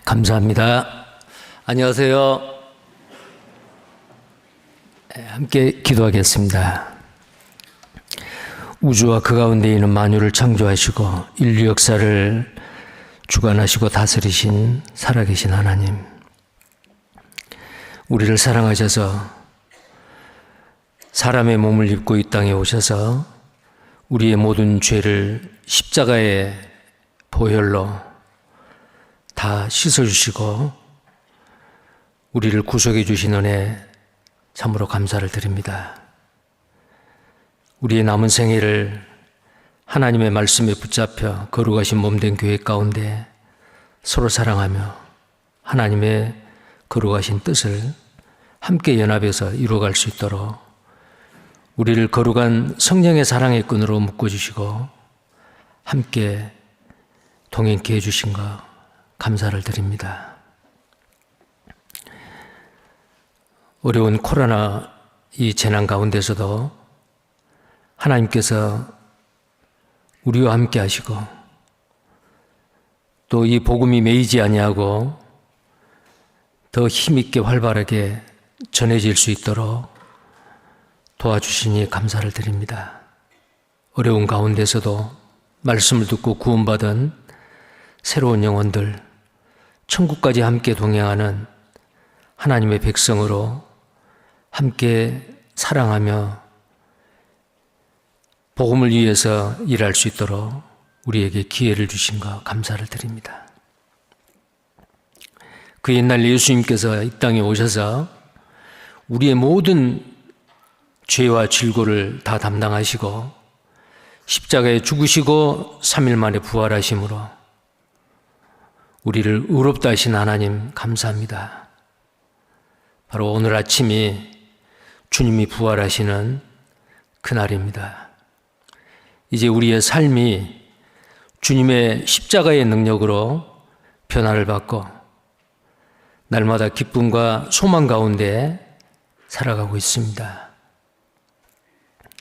감사합니다. 안녕하세요. 함께 기도하겠습니다. 우주와 그 가운데 있는 만유를 창조하시고 인류 역사를 주관하시고 다스리신 살아계신 하나님, 우리를 사랑하셔서 사람의 몸을 입고 이 땅에 오셔서 우리의 모든 죄를 십자가의 보혈로 다 씻어주시고 우리를 구속해 주신 은혜 참으로 감사를 드립니다. 우리의 남은 생애를 하나님의 말씀에 붙잡혀 거룩하신 몸된 교회 가운데 서로 사랑하며 하나님의 거룩하신 뜻을 함께 연합해서 이루어갈 수 있도록 우리를 거룩한 성령의 사랑의 끈으로 묶어주시고 함께 동행케 해주신 것 감사를 드립니다. 어려운 코로나 이 재난 가운데서도 하나님께서 우리와 함께 하시고 또 이 복음이 매이지 아니하고 더 힘있게 활발하게 전해질 수 있도록 도와주시니 감사를 드립니다. 어려운 가운데서도 말씀을 듣고 구원받은 새로운 영혼들, 천국까지 함께 동행하는 하나님의 백성으로 함께 사랑하며 복음을 위해서 일할 수 있도록 우리에게 기회를 주신 것 감사를 드립니다. 그 옛날 예수님께서 이 땅에 오셔서 우리의 모든 죄와 질고를 다 담당하시고 십자가에 죽으시고 3일 만에 부활하심으로 우리를 의롭다 하신 하나님 감사합니다. 바로 오늘 아침이 주님이 부활하시는 그날입니다. 이제 우리의 삶이 주님의 십자가의 능력으로 변화를 받고 날마다 기쁨과 소망 가운데 살아가고 있습니다.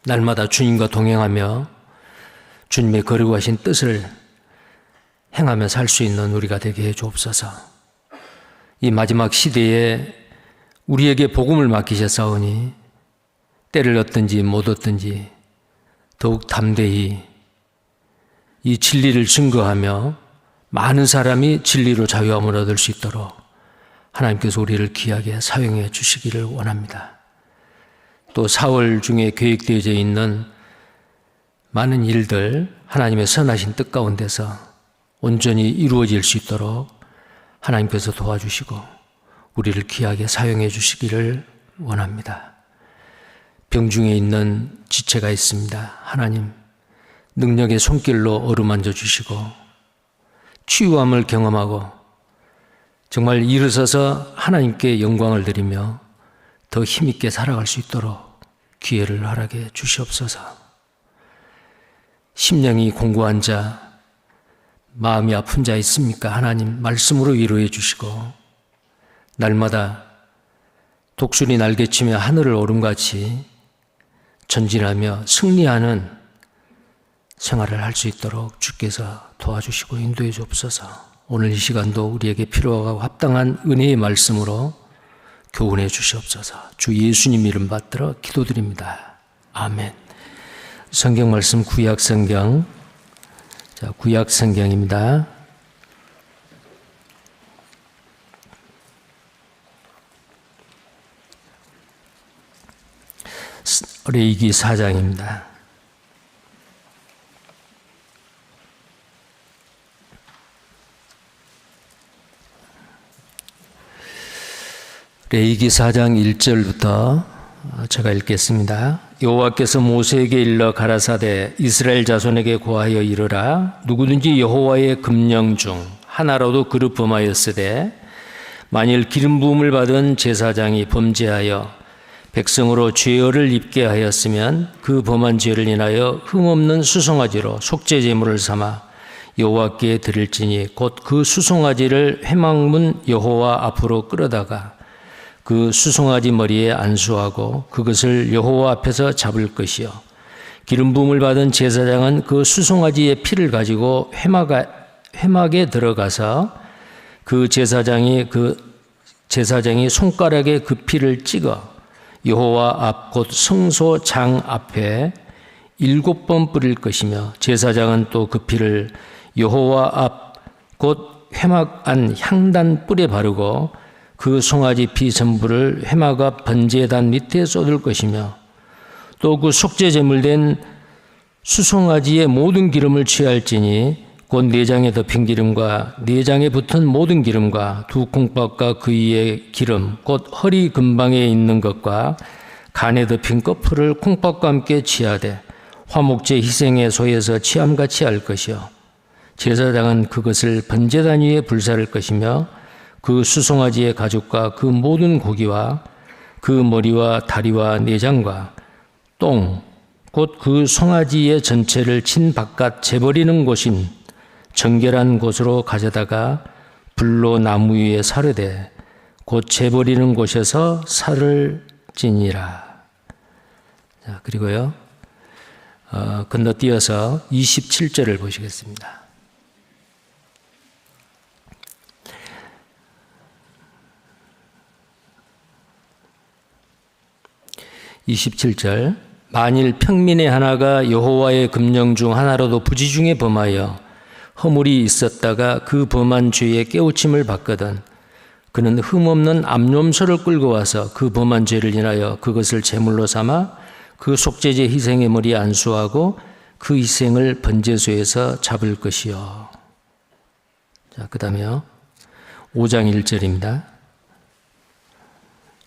날마다 주님과 동행하며 주님의 거룩하신 뜻을 행하며 살 수 있는 우리가 되게 해 주옵소서. 이 마지막 시대에 우리에게 복음을 맡기셨사오니 때를 얻든지 못 얻든지 더욱 담대히 이 진리를 증거하며 많은 사람이 진리로 자유함을 얻을 수 있도록 하나님께서 우리를 귀하게 사용해 주시기를 원합니다. 또 4월 중에 계획되어져 있는 많은 일들 하나님의 선하신 뜻 가운데서 온전히 이루어질 수 있도록 하나님께서 도와주시고 우리를 귀하게 사용해 주시기를 원합니다. 병중에 있는 지체가 있습니다. 하나님 능력의 손길로 어루만져 주시고 치유함을 경험하고 정말 일어서서 하나님께 영광을 드리며 더 힘있게 살아갈 수 있도록 기회를 허락해 주시옵소서. 심령이 공고한 자, 마음이 아픈 자 있습니까? 하나님 말씀으로 위로해 주시고 날마다 독수리 날개치며 하늘을 오름같이 전진하며 승리하는 생활을 할 수 있도록 주께서 도와주시고 인도해 주옵소서. 오늘 이 시간도 우리에게 필요하고 합당한 은혜의 말씀으로 교훈해 주시옵소서. 주 예수님 이름 받들어 기도드립니다. 아멘. 성경 말씀 구약 성경, 구약 성경입니다. 레위기 4장입니다. 레위기 4장 1절부터 제가 읽겠습니다. 여호와께서 모세에게 일러 가라사대 이스라엘 자손에게 고하여 이르라. 누구든지 여호와의 금령 중 하나라도 그릇 범하였으되 만일 기름 부음을 받은 제사장이 범죄하여 백성으로 죄를 입게 하였으면 그 범한 죄를 인하여 흠없는 수송아지로 속죄 제물을 삼아 여호와께 드릴지니 곧 그 수송아지를 회막문 여호와 앞으로 끌어다가 그 수송아지 머리에 안수하고 그것을 여호와 앞에서 잡을 것이요 기름 부음을 받은 제사장은 그 수송아지의 피를 가지고 회막에 들어가서 그 그 제사장이 손가락에 그 피를 찍어 여호와 앞 곧 성소장 앞에 7번 뿌릴 것이며 제사장은 또 그 피를 여호와 앞 곧 회막 안 향단 뿔에 바르고 그 송아지 피 전부를 회막 앞 번제단 밑에 쏟을 것이며 또 그 속죄 제물된 수송아지의 모든 기름을 취할지니 곧 내장에 덮인 기름과 내장에 붙은 모든 기름과 두 콩밥과 그 위의 기름 곧 허리 근방에 있는 것과 간에 덮인 꺼풀을 콩밥과 함께 취하되 화목제 희생의 소에서 취함같이 할 것이요 제사장은 그것을 번제단 위에 불사를 것이며 그 수송아지의 가죽과 그 모든 고기와 그 머리와 다리와 내장과 똥 곧 그 송아지의 전체를 진 바깥 재버리는 곳인 정결한 곳으로 가져다가 불로 나무 위에 사르되 곧 재버리는 곳에서 살을 찌니라. 자, 그리고요. 건너뛰어서 27절을 보시겠습니다. 27절 만일 평민의 하나가 여호와의 금령 중 하나라도 부지 중에 범하여 허물이 있었다가 그 범한 죄에 깨우침을 받거든 그는 흠없는 암염소를 끌고 와서 그 범한 죄를 인하여 그것을 제물로 삼아 그 속죄제 희생의 머리에 안수하고 그 희생을 번제소에서 잡을 것이요. 자, 그 다음에요. 5장 1절입니다.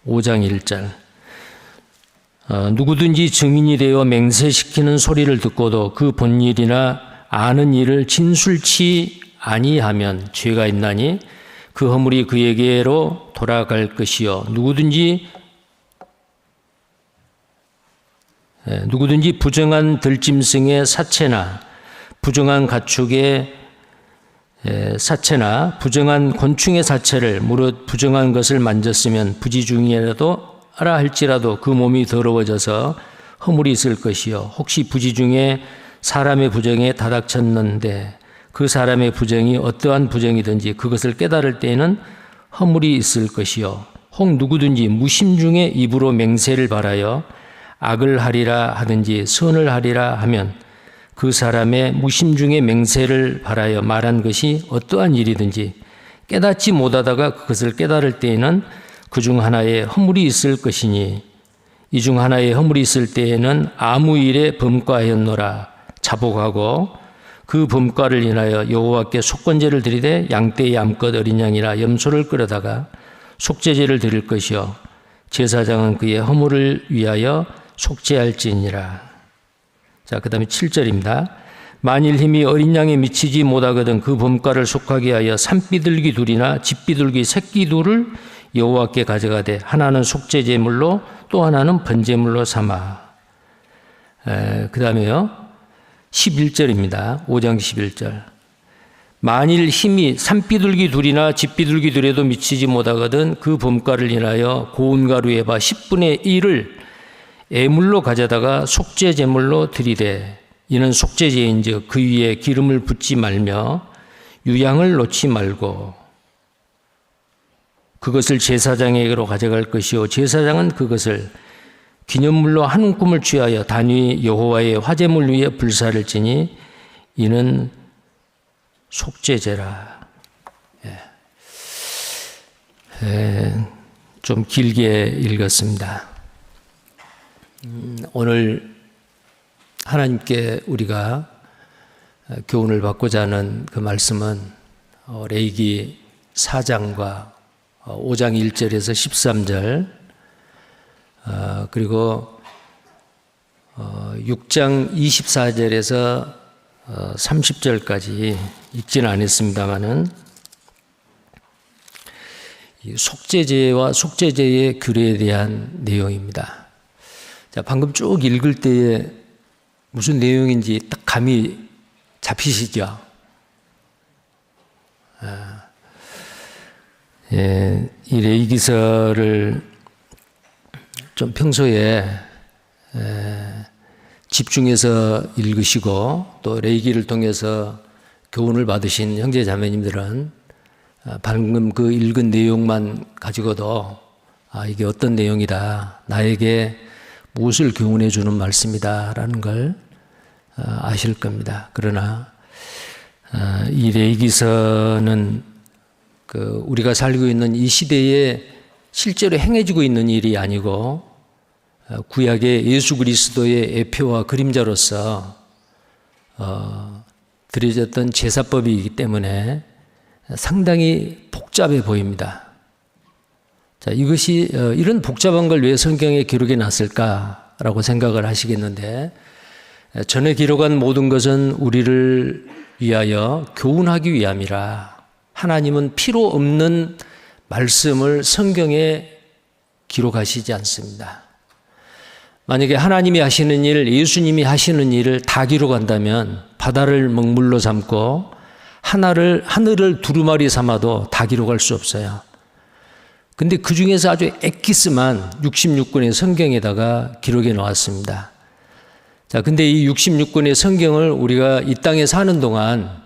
5장 1절 누구든지 증인이 되어 맹세시키는 소리를 듣고도 그 본 일이나 아는 일을 진술치 아니하면 죄가 있나니 그 허물이 그에게로 돌아갈 것이요 누구든지 부정한 들짐승의 사체나 부정한 가축의 사체나 부정한 곤충의 사체를 무릇 부정한 것을 만졌으면 부지 중이라도 하라 할지라도 그 몸이 더러워져서 허물이 있을 것이요 혹시 부지 중에 사람의 부정에 다닥쳤는데 그 사람의 부정이 어떠한 부정이든지 그것을 깨달을 때에는 허물이 있을 것이요 혹 누구든지 무심 중에 입으로 맹세를 발하여 악을 하리라 하든지 선을 하리라 하면 그 사람의 무심 중에 맹세를 발하여 말한 것이 어떠한 일이든지 깨닫지 못하다가 그것을 깨달을 때에는 그 중 하나에 허물이 있을 것이니 이 중 하나에 허물이 있을 때에는 아무 일에 범과하였노라 자복하고 그 범과를 인하여 여호와께 속건제를 드리되 양떼의 암컷 어린 양이나 염소를 끌어다가 속죄제를 드릴 것이요 제사장은 그의 허물을 위하여 속죄할지니라. 자, 그 다음에 7절입니다. 만일 힘이 어린 양에 미치지 못하거든 그 범과를 속하게 하여 산비둘기 둘이나 집비둘기 새끼 둘을 여호와께 가져가되 하나는 속죄제물로 또 하나는 번제물로 삼아. 그 다음에요 11절입니다. 5장 11절 만일 힘이 산비둘기 둘이나 집비둘기 둘에도 미치지 못하거든 그 범과를 인하여 고운 가루에 바 10분의 1을 애물로 가져다가 속죄제물로 드리되 이는 속죄제인즉 그 위에 기름을 붓지 말며 유향을 놓지 말고 그것을 제사장에게로 가져갈 것이요 제사장은 그것을 기념물로 한 움큼을 취하여 단위 여호와의 화제물 위에 불사를 지니 이는 속죄제라. 좀 길게 읽었습니다. 오늘 하나님께 우리가 교훈을 받고자 하는 그 말씀은 레위기 4장과 5장 1절에서 13절 그리고 6장 24절에서 30절까지 읽지는 않았습니다마는 속죄제와 속죄제의 규례에 대한 내용입니다. 자, 방금 쭉 읽을 때에 무슨 내용인지 딱 감이 잡히시죠? 이 레위기서를 좀 평소에 집중해서 읽으시고 또 레위기를 통해서 교훈을 받으신 형제 자매님들은 방금 그 읽은 내용만 가지고도 이게 어떤 내용이다, 나에게 무엇을 교훈해 주는 말씀이다라는 걸 아실 겁니다. 그러나 이 레위기서는 우리가 살고 있는 이 시대에 실제로 행해지고 있는 일이 아니고 구약의 예수 그리스도의 예표와 그림자로서 드려졌던 제사법이기 때문에 상당히 복잡해 보입니다. 자, 이것이 이런 복잡한 걸 왜 성경에 기록해 놨을까라고 생각을 하시겠는데, 전에 기록한 모든 것은 우리를 위하여 교훈하기 위함이라. 하나님은 필요 없는 말씀을 성경에 기록하시지 않습니다. 만약에 하나님이 하시는 일, 예수님이 하시는 일을 다 기록한다면 바다를 먹물로 삼고 하늘을 두루마리 삼아도 다 기록할 수 없어요. 근데 그 중에서 아주 엑기스만 66권의 성경에다가 기록해 놓았습니다. 자, 근데 이 66권의 성경을 우리가 이 땅에 사는 동안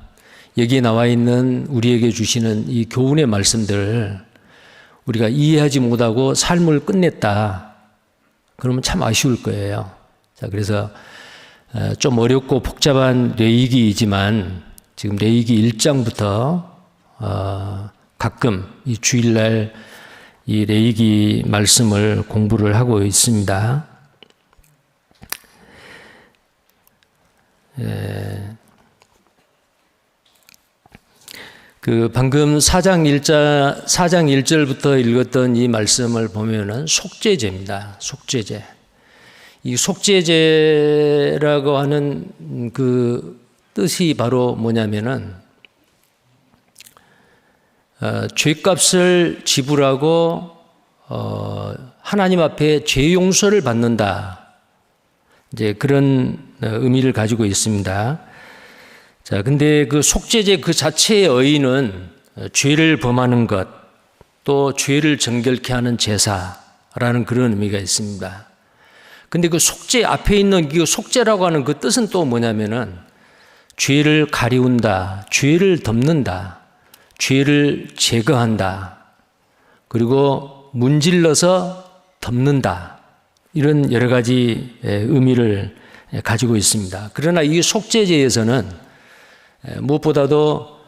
여기에 나와 있는 우리에게 주시는 이 교훈의 말씀들을 우리가 이해하지 못하고 삶을 끝냈다. 그러면 참 아쉬울 거예요. 자, 그래서 좀 어렵고 복잡한 레위기이지만 지금 레위기 1장부터 가끔 이 주일날 이 레위기 말씀을 공부를 하고 있습니다. 방금 4장 1절부터 읽었던 이 말씀을 보면은 속죄제입니다. 속죄제. 이 속죄제라고 하는 그 뜻이 바로 뭐냐면은 죄값을 지불하고 하나님 앞에 죄 용서를 받는다. 이제 그런 의미를 가지고 있습니다. 자, 근데 그 속죄제 그 자체의 의의는 죄를 범하는 것, 또 죄를 정결케 하는 제사라는 그런 의미가 있습니다. 근데 그 속죄 앞에 있는 그 속죄라고 하는 그 뜻은 또 뭐냐면은 죄를 가리운다, 죄를 덮는다, 죄를 제거한다, 그리고 문질러서 덮는다, 이런 여러 가지 의미를 가지고 있습니다. 그러나 이 속죄제에서는 무엇보다도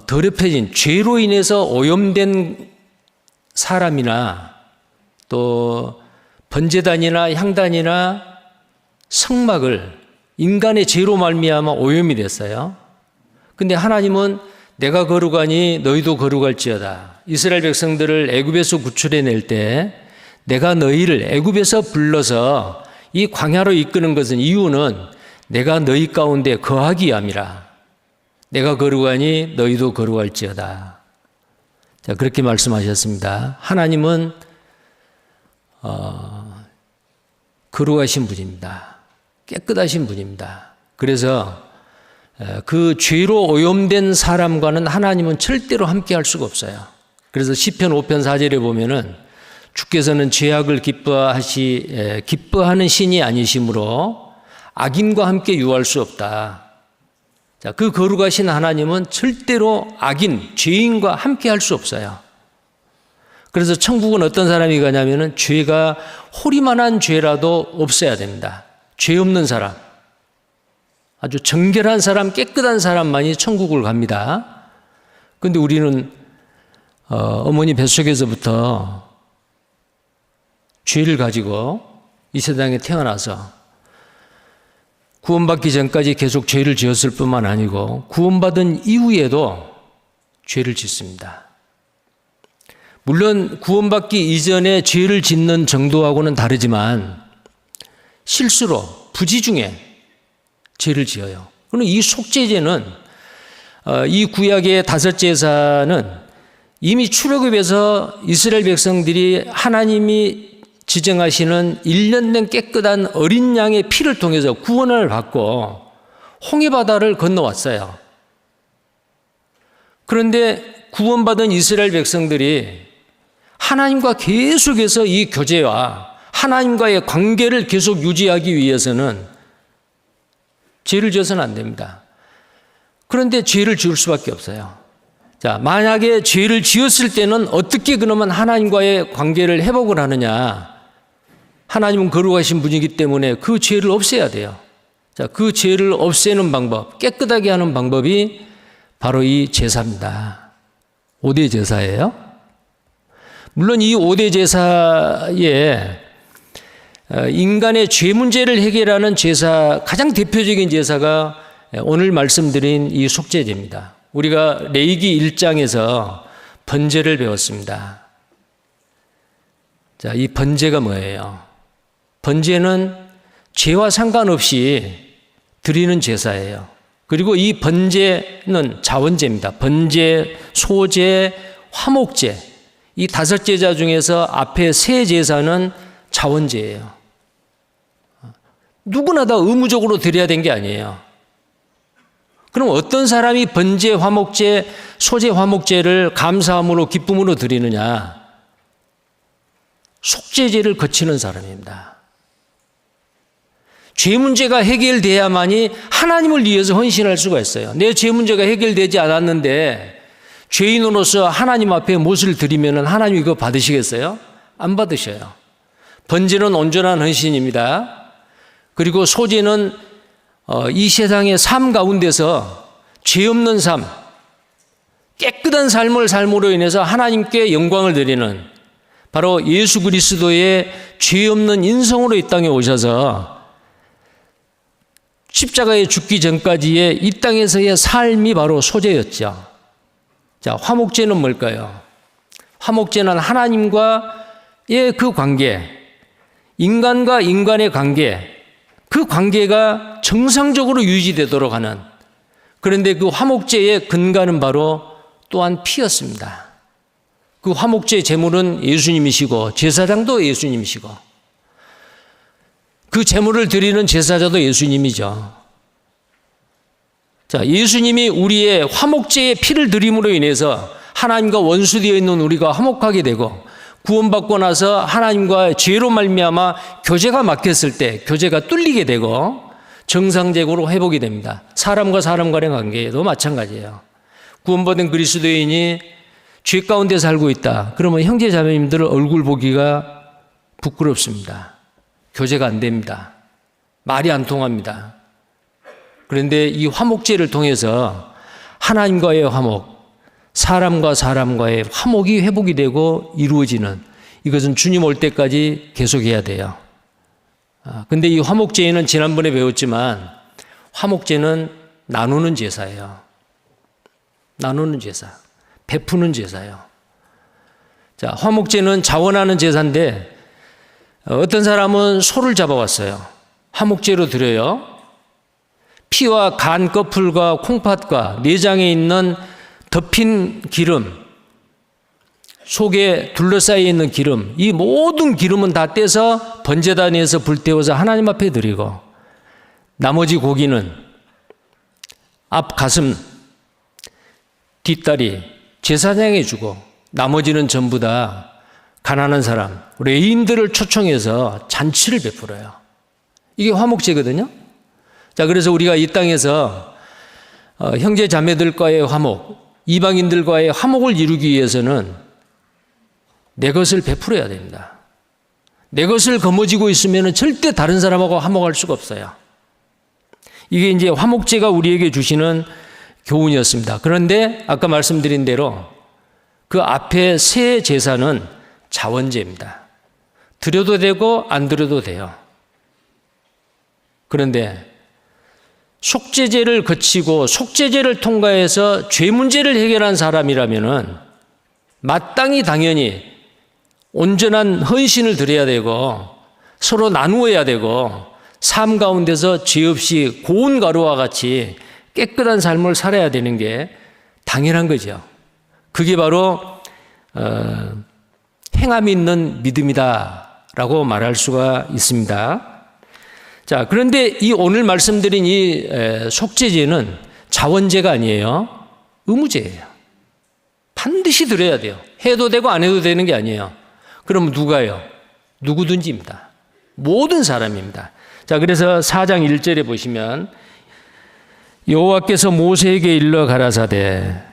더럽혀진 죄로 인해서 오염된 사람이나 또 번제단이나 향단이나 성막을 인간의 죄로 말미암아 오염이 됐어요. 근데 하나님은 내가 거룩하니 너희도 거룩할지어다. 이스라엘 백성들을 애굽에서 구출해낼 때 내가 너희를 애굽에서 불러서 이 광야로 이끄는 것은 이유는 내가 너희 가운데 거하기 위함이라. 내가 거룩하니 너희도 거룩할지어다. 자, 그렇게 말씀하셨습니다. 하나님은 거룩하신 분입니다. 깨끗하신 분입니다. 그래서 그 죄로 오염된 사람과는 하나님은 절대로 함께 할 수가 없어요. 그래서 시편 5편 4절에 보면은 주께서는 죄악을 기뻐하는 신이 아니시므로 악인과 함께 유할 수 없다. 자, 그 거룩하신 하나님은 절대로 악인, 죄인과 함께 할 수 없어요. 그래서 천국은 어떤 사람이 가냐면은 죄가 호리만한 죄라도 없어야 됩니다. 죄 없는 사람, 아주 정결한 사람, 깨끗한 사람만이 천국을 갑니다. 그런데 우리는 어머니 뱃속에서부터 죄를 가지고 이 세상에 태어나서 구원받기 전까지 계속 죄를 지었을 뿐만 아니고 구원받은 이후에도 죄를 짓습니다. 물론 구원받기 이전에 죄를 짓는 정도하고는 다르지만 실수로 부지 중에 죄를 지어요. 그럼 이 속죄제는 이 구약의 다섯 제사는 이미 출애굽에서 이스라엘 백성들이 하나님이 지정하시는 1년 된 깨끗한 어린 양의 피를 통해서 구원을 받고 홍해바다를 건너왔어요. 그런데 구원받은 이스라엘 백성들이 하나님과 계속해서 이 교제와 하나님과의 관계를 계속 유지하기 위해서는 죄를 지어서는 안 됩니다. 그런데 죄를 지을 수밖에 없어요. 자, 만약에 죄를 지었을 때는 어떻게 그러면 하나님과의 관계를 회복을 하느냐? 하나님은 거룩하신 분이기 때문에 그 죄를 없애야 돼요. 자, 그 죄를 없애는 방법, 깨끗하게 하는 방법이 바로 이 제사입니다. 5대 제사예요. 물론 이 5대 제사에 인간의 죄 문제를 해결하는 제사, 가장 대표적인 제사가 오늘 말씀드린 이 속죄제입니다. 우리가 레위기 1장에서 번제를 배웠습니다. 자, 이 번제가 뭐예요? 번제는 죄와 상관없이 드리는 제사예요. 그리고 이 번제는 자원제입니다. 번제, 소제, 화목제. 이 5제사 중에서 앞에 3제사는 자원제예요. 누구나 다 의무적으로 드려야 되는 게 아니에요. 그럼 어떤 사람이 번제, 화목제, 소제, 화목제를 감사함으로 기쁨으로 드리느냐? 속죄제를 거치는 사람입니다. 죄 문제가 해결돼야만이 하나님을 위해서 헌신할 수가 있어요. 내 죄 문제가 해결되지 않았는데 죄인으로서 하나님 앞에 못을 드리면 하나님 이거 받으시겠어요? 안 받으셔요. 번제는 온전한 헌신입니다. 그리고 소제는 이 세상의 삶 가운데서 죄 없는 삶, 깨끗한 삶을 삶으로 인해서 하나님께 영광을 드리는 바로 예수 그리스도의 죄 없는 인성으로 이 땅에 오셔서 십자가에 죽기 전까지의 이 땅에서의 삶이 바로 소제였죠. 자, 화목제는 뭘까요? 화목제는 하나님과의 그 관계, 인간과 인간의 관계, 그 관계가 정상적으로 유지되도록 하는, 그런데 그 화목제의 근간은 바로 또한 피였습니다. 그 화목제 제물은 예수님이시고 제사장도 예수님이시고 그 제물을 드리는 제사자도 예수님이죠. 자, 예수님이 우리의 화목제의 피를 드림으로 인해서 하나님과 원수되어 있는 우리가 화목하게 되고 구원받고 나서 하나님과 죄로 말미암아 교제가 막혔을 때 교제가 뚫리게 되고 정상적으로 회복이 됩니다. 사람과 사람 간의 관계에도 마찬가지예요. 구원받은 그리스도인이 죄 가운데 살고 있다. 그러면 형제 자매님들 얼굴 보기가 부끄럽습니다. 교제가 안 됩니다. 말이 안 통합니다. 그런데 이 화목제를 통해서 하나님과의 화목, 사람과 사람과의 화목이 회복이 되고 이루어지는, 이것은 주님 올 때까지 계속해야 돼요. 근데 이 화목제에는 지난번에 배웠지만 화목제는 나누는 제사예요. 나누는 제사, 베푸는 제사예요. 자, 화목제는 자원하는 제사인데 어떤 사람은 소를 잡아왔어요. 화목제로 드려요. 피와 간 꺼풀과 콩팥과 내장에 있는 덮인 기름, 속에 둘러싸여 있는 기름, 이 모든 기름은 다 떼서 번제단에서 불태워서 하나님 앞에 드리고, 나머지 고기는 앞 가슴, 뒷다리 제사장에 주고, 나머지는 전부 다 가난한 사람, 레위인들을 초청해서 잔치를 베풀어요. 이게 화목제거든요. 자, 그래서 우리가 이 땅에서 형제 자매들과의 화목, 이방인들과의 화목을 이루기 위해서는 내 것을 베풀어야 됩니다. 내 것을 거머쥐고 있으면 절대 다른 사람하고 화목할 수가 없어요. 이게 이제 화목제가 우리에게 주시는 교훈이었습니다. 그런데 아까 말씀드린 대로 그 앞에 세 제사는 자원제입니다. 드려도 되고 안 드려도 돼요. 그런데 속죄제를 거치고 속죄제를 통과해서 죄 문제를 해결한 사람이라면은 마땅히 당연히 온전한 헌신을 드려야 되고 서로 나누어야 되고 삶 가운데서 죄 없이 고운 가루와 같이 깨끗한 삶을 살아야 되는 게 당연한 거죠. 그게 바로 행함이 있는 믿음이다라고 말할 수가 있습니다. 자, 그런데 이 오늘 말씀드린 이 속죄제는 자원제가 아니에요. 의무제예요. 반드시 드려야 돼요. 해도 되고 안 해도 되는 게 아니에요. 그럼 누가요? 누구든지입니다. 모든 사람입니다. 자, 그래서 4장 1절에 보시면 여호와께서 모세에게 일러 가라사대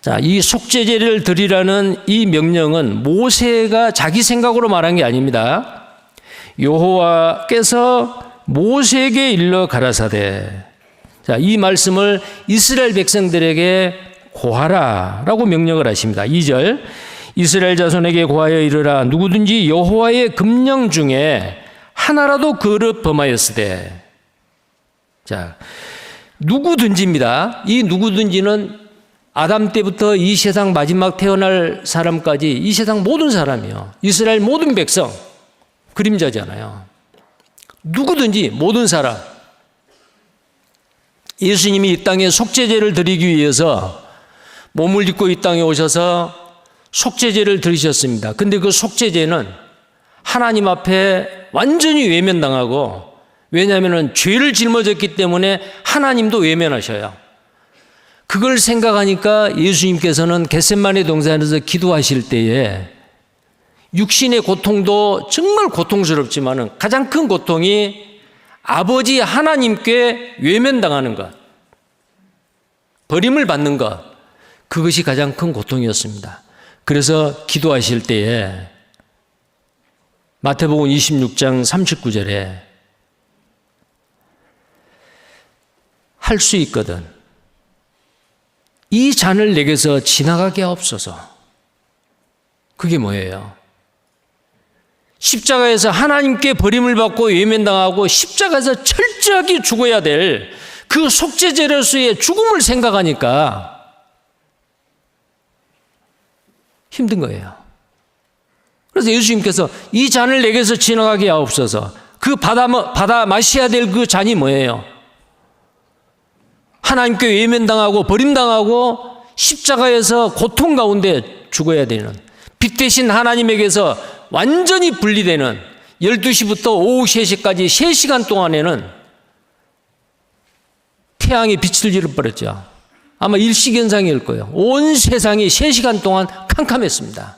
자, 이 속죄제를 드리라는 이 명령은 모세가 자기 생각으로 말한 게 아닙니다. 여호와께서 모세에게 일러 가라사대. 자, 이 말씀을 이스라엘 백성들에게 고하라라고 명령을 하십니다. 2절. 이스라엘 자손에게 고하여 이르라. 누구든지 여호와의 금령 중에 하나라도 그릇 범하였으되. 자, 누구든지입니다. 이 누구든지는 아담 때부터 이 세상 마지막 태어날 사람까지 이 세상 모든 사람이요. 이스라엘 모든 백성 그림자잖아요. 누구든지 모든 사람. 예수님이 이 땅에 속죄제를 드리기 위해서 몸을 입고 이 땅에 오셔서 속죄제를 드리셨습니다. 근데 그 속죄제는 하나님 앞에 완전히 외면당하고, 왜냐하면 죄를 짊어졌기 때문에 하나님도 외면하셔요. 그걸 생각하니까 예수님께서는 겟세마네 동산에서 기도하실 때에 육신의 고통도 정말 고통스럽지만 가장 큰 고통이 아버지 하나님께 외면당하는 것, 버림을 받는 것, 그것이 가장 큰 고통이었습니다. 그래서 기도하실 때에 마태복음 26장 39절에 할 수 있거든 이 잔을 내게서 지나가게 하옵소서. 그게 뭐예요? 십자가에서 하나님께 버림을 받고 외면당하고 십자가에서 철저하게 죽어야 될 그 속죄제로서의 죽음을 생각하니까 힘든 거예요. 그래서 예수님께서 이 잔을 내게서 지나가게 하옵소서. 그 받아 마셔야 될 그 잔이 뭐예요? 하나님께 외면당하고 버림당하고 십자가에서 고통 가운데 죽어야 되는, 빛 대신 하나님에게서 완전히 분리되는 12시부터 오후 3시까지 3시간 동안에는 태양이 빛을 잃어버렸죠. 아마 일시견상일 거예요. 온 세상이 3시간 동안 캄캄했습니다.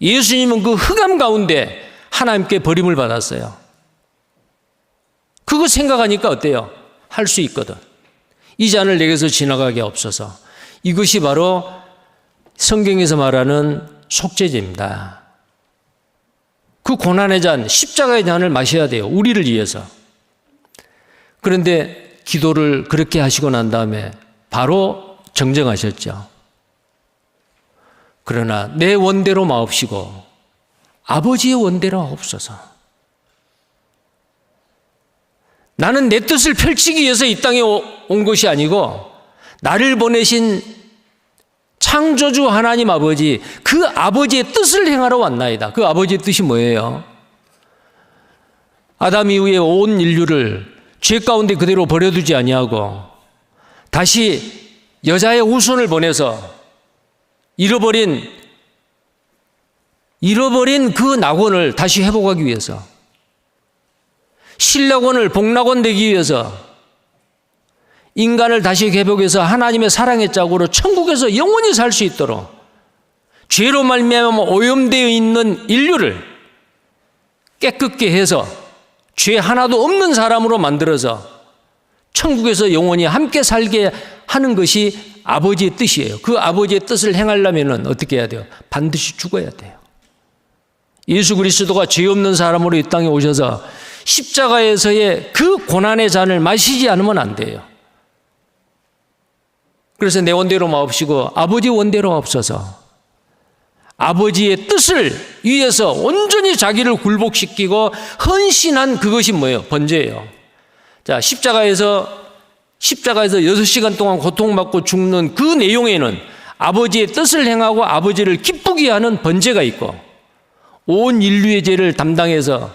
예수님은 그 흑암 가운데 하나님께 버림을 받았어요. 그거 생각하니까 어때요? 할 수 있거든. 이 잔을 내게서 지나가게 없어서. 이것이 바로 성경에서 말하는 속죄제입니다. 그 고난의 잔, 십자가의 잔을 마셔야 돼요. 우리를 위해서. 그런데 기도를 그렇게 하시고 난 다음에 바로 정정하셨죠. 그러나 내 원대로 마옵시고 아버지의 원대로 하옵소서. 나는 내 뜻을 펼치기 위해서 이 땅에 온 것이 아니고 나를 보내신 창조주 하나님 아버지, 그 아버지의 뜻을 행하러 왔나이다. 그 아버지의 뜻이 뭐예요? 아담 이후에 온 인류를 죄 가운데 그대로 버려두지 아니하고 다시 여자의 후손을 보내서 잃어버린 그 낙원을 다시 회복하기 위해서, 신낙원을 복낙원 되기 위해서 인간을 다시 회복해서 하나님의 사랑의 짝으로 천국에서 영원히 살 수 있도록 죄로 말미암아 오염되어 있는 인류를 깨끗게 해서 죄 하나도 없는 사람으로 만들어서 천국에서 영원히 함께 살게 하는 것이 아버지의 뜻이에요. 그 아버지의 뜻을 행하려면 어떻게 해야 돼요? 반드시 죽어야 돼요. 예수 그리스도가 죄 없는 사람으로 이 땅에 오셔서 십자가에서의 그 고난의 잔을 마시지 않으면 안 돼요. 그래서 내 원대로 마옵시고 아버지 원대로 없어서 아버지의 뜻을 위해서 온전히 자기를 굴복시키고 헌신한 그것이 뭐예요? 번제예요. 자, 십자가에서 6시간 동안 고통받고 죽는 그 내용에는 아버지의 뜻을 행하고 아버지를 기쁘게 하는 번제가 있고, 온 인류의 죄를 담당해서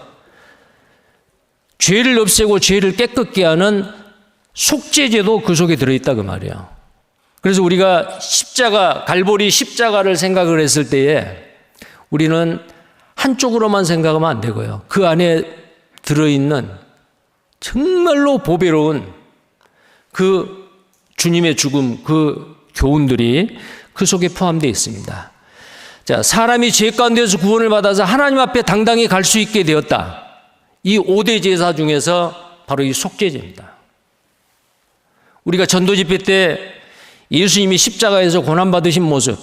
죄를 없애고 죄를 깨끗게 하는 속죄제도 그 속에 들어있다 그 말이에요. 그래서 우리가 갈보리 십자가를 생각을 했을 때에 우리는 한쪽으로만 생각하면 안 되고요. 그 안에 들어있는 정말로 보배로운 그 주님의 죽음, 그 교훈들이 그 속에 포함되어 있습니다. 자, 사람이 죄 가운데서 구원을 받아서 하나님 앞에 당당히 갈 수 있게 되었다. 이 5대 제사 중에서 바로 이 속죄제입니다. 우리가 전도 집회 때 예수님이 십자가에서 고난받으신 모습,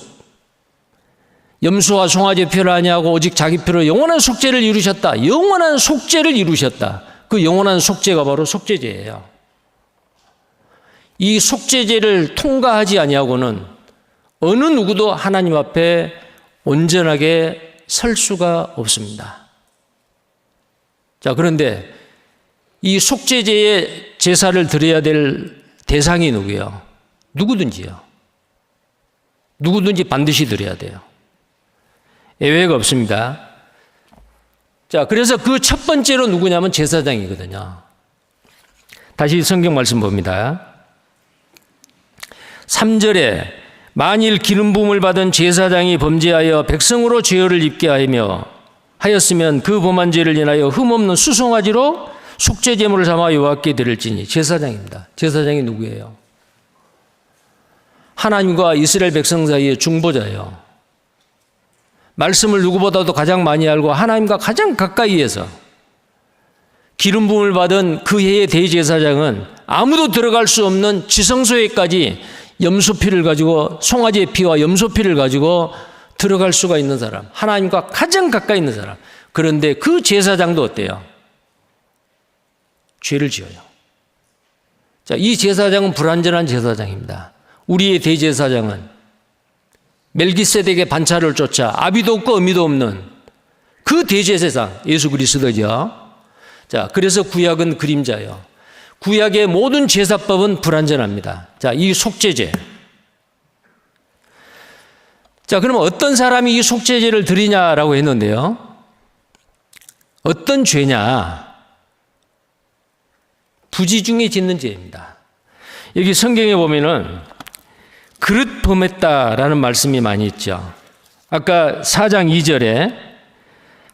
염소와 송아지 피를 아니하고 오직 자기 피로 영원한 속죄를 이루셨다. 영원한 속죄를 이루셨다. 그 영원한 속죄가 바로 속죄제예요. 이 속죄제를 통과하지 아니하고는 어느 누구도 하나님 앞에 온전하게 설 수가 없습니다. 자, 그런데 이 속죄제의 제사를 드려야 될 대상이 누구예요? 누구든지요. 누구든지 반드시 드려야 돼요. 예외가 없습니다. 자, 그래서 그 첫 번째로 누구냐면 제사장이거든요. 다시 성경 말씀 봅니다. 3절에 만일 기름 부음을 받은 제사장이 범죄하여 백성으로 죄를 입게 하였으면 그 범한 죄를 인하여 흠없는 수송아지로 속죄 제물을 삼아 여호와께 드릴지니. 제사장입니다. 제사장이 누구예요? 하나님과 이스라엘 백성 사이의 중보자예요. 말씀을 누구보다도 가장 많이 알고 하나님과 가장 가까이에서 기름 부음을 받은 그 해의 대제사장은 아무도 들어갈 수 없는 지성소에까지 염소피를 가지고, 송아지의 피와 염소피를 가지고 들어갈 수가 있는 사람, 하나님과 가장 가까이 있는 사람. 그런데 그 제사장도 어때요? 죄를 지어요. 자, 이 제사장은 불완전한 제사장입니다. 우리의 대제사장은 멜기세덱의 반차를 쫓아 아비도 없고 어미도 없는 그 대제사장 예수 그리스도죠. 자, 그래서 구약은 그림자예요. 구약의 모든 제사법은 불완전합니다. 자, 이 속죄제. 자, 그러면 어떤 사람이 이 속죄제를 드리냐라고 했는데요. 어떤 죄냐? 부지 중에 짓는 죄입니다. 여기 성경에 보면은 그릇 범했다라는 말씀이 많이 있죠. 아까 4장 2절에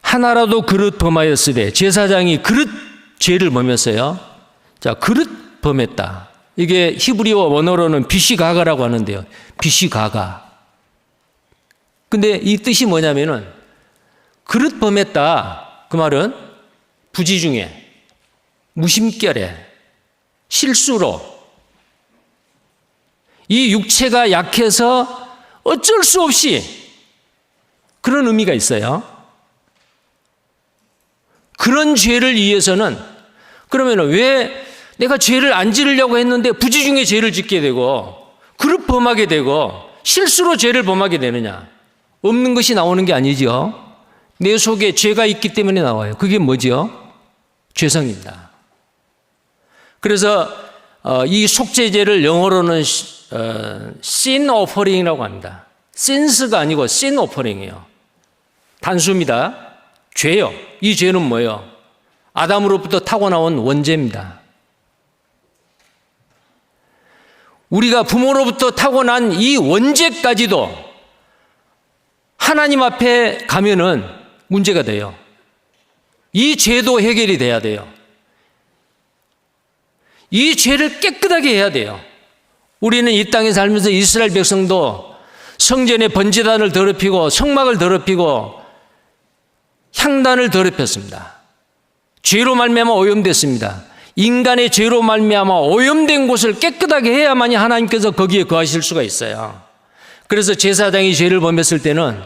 하나라도 그릇 범하였으되, 제사장이 그릇 죄를 범했어요. 자, 그릇 범했다. 이게 히브리어 원어로는 비시가가라고 하는데요. 비시가가. 근데 이 뜻이 뭐냐면은 그릇 범했다. 그 말은 부지 중에, 무심결에, 실수로, 이 육체가 약해서 어쩔 수 없이, 그런 의미가 있어요. 그런 죄를 위해서는, 그러면 왜 내가 죄를 안 지으려고 했는데 부지 중에 죄를 짓게 되고 그릇 범하게 되고 실수로 죄를 범하게 되느냐? 없는 것이 나오는 게 아니죠. 내 속에 죄가 있기 때문에 나와요. 그게 뭐죠? 죄성입니다. 그래서 이 속죄제를 영어로는 sin offering이라고 합니다. sins가 아니고 sin offering이에요. 단수입니다. 죄요. 이 죄는 뭐예요? 아담으로부터 타고 나온 원죄입니다. 우리가 부모로부터 타고난 이 원죄까지도 하나님 앞에 가면은 문제가 돼요. 이 죄도 해결이 돼야 돼요. 이 죄를 깨끗하게 해야 돼요. 우리는 이 땅에 살면서 이스라엘 백성도 성전에 번제단을 더럽히고 성막을 더럽히고 향단을 더럽혔습니다. 죄로 말미암아 오염됐습니다. 인간의 죄로 말미암아 오염된 곳을 깨끗하게 해야만이 하나님께서 거기에 거하실 수가 있어요. 그래서 제사장이 죄를 범했을 때는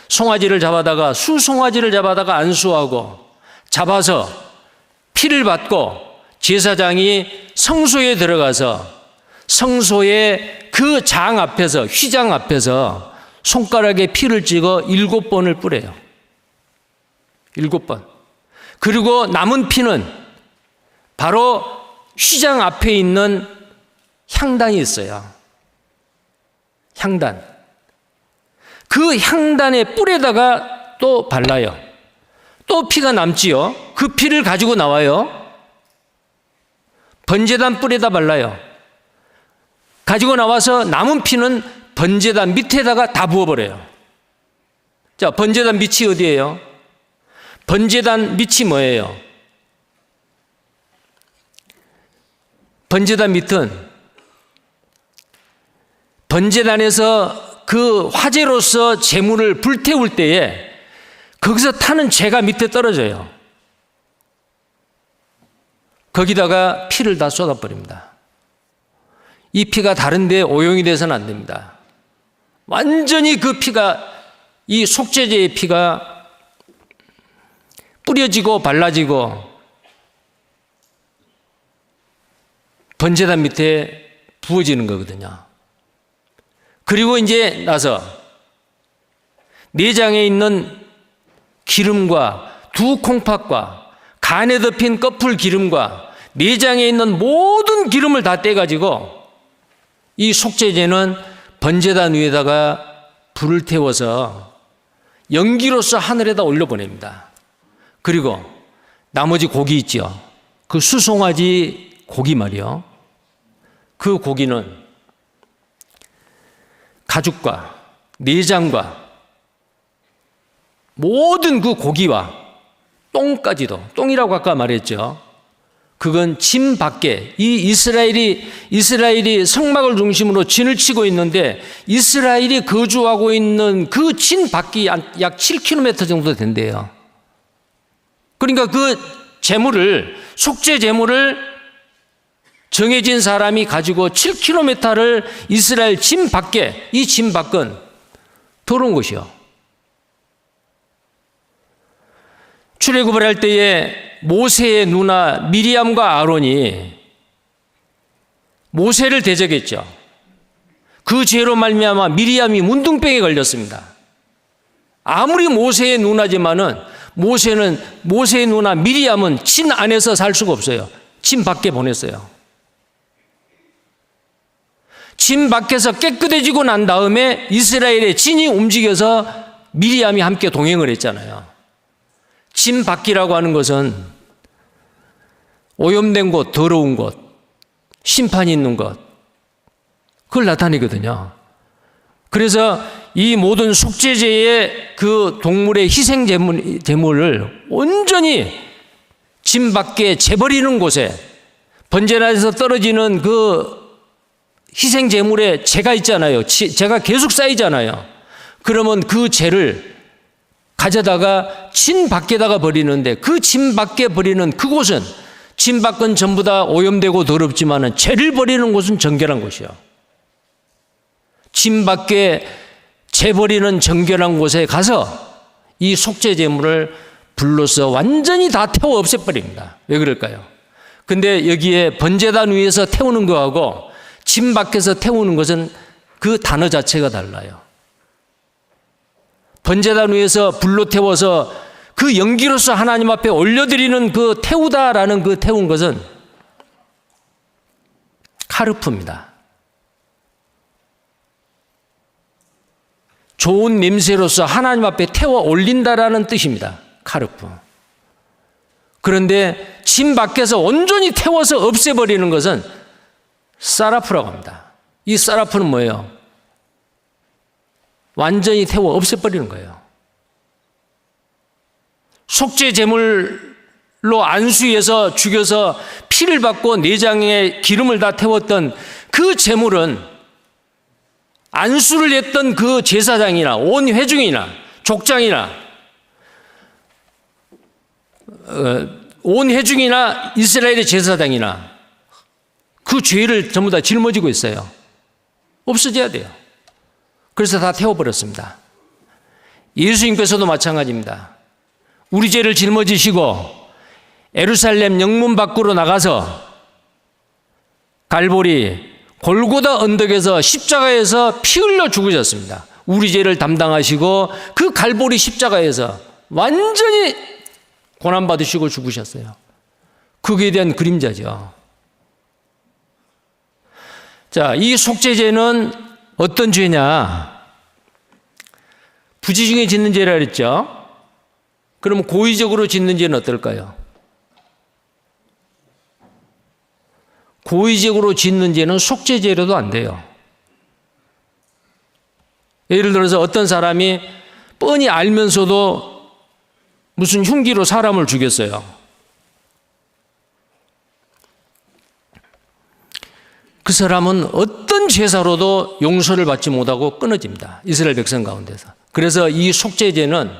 송아지를 잡아다가, 수송아지를 잡아다가 안수하고 잡아서 피를 받고 제사장이 성소에 들어가서 성소의 그 장 앞에서, 휘장 앞에서 손가락에 피를 찍어 7번을 뿌려요. 7번. 그리고 남은 피는 바로 휘장 앞에 있는 향단이 있어요. 향단. 그 향단의 뿔에다가 또 발라요. 또 피가 남지요. 그 피를 가지고 나와요. 번제단 뿔에다 발라요. 가지고 나와서 남은 피는 번제단 밑에다가 다 부어버려요. 자, 번제단 밑이 어디예요? 번제단 밑이 뭐예요? 번제단 밑은 번제단에서 그 화재로서 제물을 불태울 때에 거기서 타는 재가 밑에 떨어져요. 거기다가 피를 다 쏟아버립니다. 이 피가 다른 데 오용이 돼서는 안 됩니다. 완전히 그 피가, 이 속죄제의 피가 뿌려지고 발라지고 번제단 밑에 부어지는 거거든요. 그리고 이제 나서 내장에 있는 기름과 두 콩팥과 간에 덮인 꺼풀 기름과 내장에 있는 모든 기름을 다 떼가지고 이 속죄제는 번제단 위에다가 불을 태워서 연기로서 하늘에다 올려보냅니다. 그리고 나머지 고기 있죠. 그 수송아지 고기 말이요. 그 고기는 가죽과 내장과 모든 그 고기와 똥까지도, 똥이라고 아까 말했죠. 그건 진 밖에, 이 이스라엘이 성막을 중심으로 진을 치고 있는데 이스라엘이 거주하고 있는 그 진 밖이 약 7km 정도 된대요. 그러니까 그 제물을, 속죄 제물을 정해진 사람이 가지고 7km를 이스라엘 진 밖에, 이 진 밖은 더러운 곳이요. 출애굽을 할 때에 모세의 누나 미리암과 아론이 모세를 대적했죠. 그 죄로 말미암아 미리암이 문둥병에 걸렸습니다. 아무리 모세의 누나지만은 모세의 누나 미리암은 진 안에서 살 수가 없어요. 진 밖에 보냈어요. 진 밖에서 깨끗해지고 난 다음에 이스라엘의 진이 움직여서 미리암이 함께 동행을 했잖아요. 진 밖이라고 하는 것은 오염된 곳, 더러운 곳, 심판이 있는 것, 그걸 나타내거든요. 그래서 이 모든 속죄제의 그 동물의 희생 제물을 온전히 진 밖에 재버리는 곳에, 번제단에서 떨어지는 그 희생 제물에 재가 있잖아요. 재가 계속 쌓이잖아요. 그러면 그 재를 가져다가 진 밖에다가 버리는데, 그 진 밖에 버리는 그곳은, 진 밖은 전부 다 오염되고 더럽지만은 재를 버리는 곳은 정결한 곳이요. 진 밖에 재 버리는 정결한 곳에 가서 이 속죄 제물을 불로써 완전히 다 태워 없애버립니다. 왜 그럴까요? 근데 여기에 번제단 위에서 태우는 거하고 진 밖에서 태우는 것은 그 단어 자체가 달라요. 번제단 위에서 불로 태워서 그 연기로서 하나님 앞에 올려드리는 그 태우다라는 그 태운 것은 카르프입니다. 좋은 냄새로서 하나님 앞에 태워 올린다라는 뜻입니다. 카르프. 그런데 진 밖에서 온전히 태워서 없애버리는 것은 사라프라고 합니다. 이 사라프는 뭐예요? 완전히 태워 없애버리는 거예요. 속죄 제물로 안수해서 죽여서 피를 받고 내장에 기름을 다 태웠던 그 제물은 안수를 했던 그 제사장이나 온 회중이나 족장이나 온 회중이나 이스라엘의 제사장이나 그 죄를 전부 다 짊어지고 있어요. 없어져야 돼요. 그래서 다 태워버렸습니다. 예수님께서도 마찬가지입니다. 우리 죄를 짊어지시고 예루살렘 영문 밖으로 나가서 갈보리 골고다 언덕에서 십자가에서 피 흘려 죽으셨습니다. 우리 죄를 담당하시고 그 갈보리 십자가에서 완전히 고난받으시고 죽으셨어요. 그에 대한 그림자죠. 자, 이 속죄죄는 어떤 죄냐? 부지 중에 짓는 죄라 그랬죠. 그럼 고의적으로 짓는 죄는 어떨까요? 고의적으로 짓는 죄는 속죄죄로도 안 돼요. 예를 들어서 어떤 사람이 뻔히 알면서도 무슨 흉기로 사람을 죽였어요. 그 사람은 어떤 제사로도 용서를 받지 못하고 끊어집니다. 이스라엘 백성 가운데서. 그래서 이 속죄죄는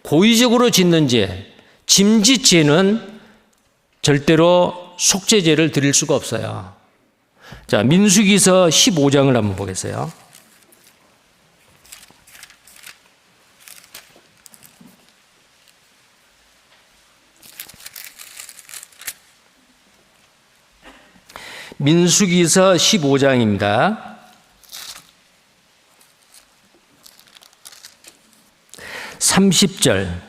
고의적으로 짓는 죄, 짐짓죄는 절대로 속죄죄를 드릴 수가 없어요. 자, 민수기서 15장을 한번 보겠어요. 민수기서 15장입니다. 30절,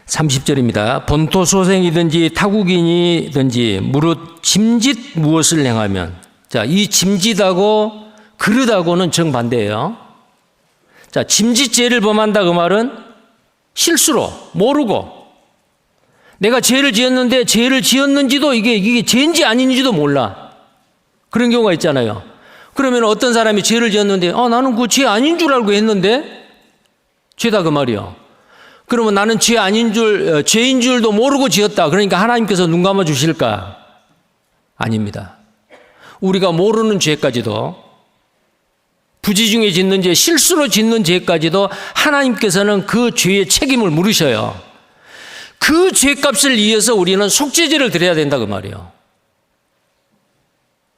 31절입니다. 본토소생이든지 타국인이든지 무릇 짐짓 무엇을 행하면, 자, 이 짐짓하고 그릇하고는 정반대예요. 자, 짐짓죄를 범한다 그 말은 실수로 모르고 내가 죄를 지었는데 죄를 지었는지도 이게 죄인지 아닌지도 몰라. 그런 경우가 있잖아요. 그러면 어떤 사람이 죄를 지었는데 나는 그 죄 아닌 줄 알고 했는데 죄다 그 말이요. 그러면 나는 죄인 줄도 모르고 지었다. 그러니까 하나님께서 눈 감아 주실까? 아닙니다. 우리가 모르는 죄까지도, 부지 중에 짓는 죄, 실수로 짓는 죄까지도 하나님께서는 그 죄의 책임을 물으셔요. 그 죄값을 위해서 우리는 속죄제를 드려야 된다 그 말이에요.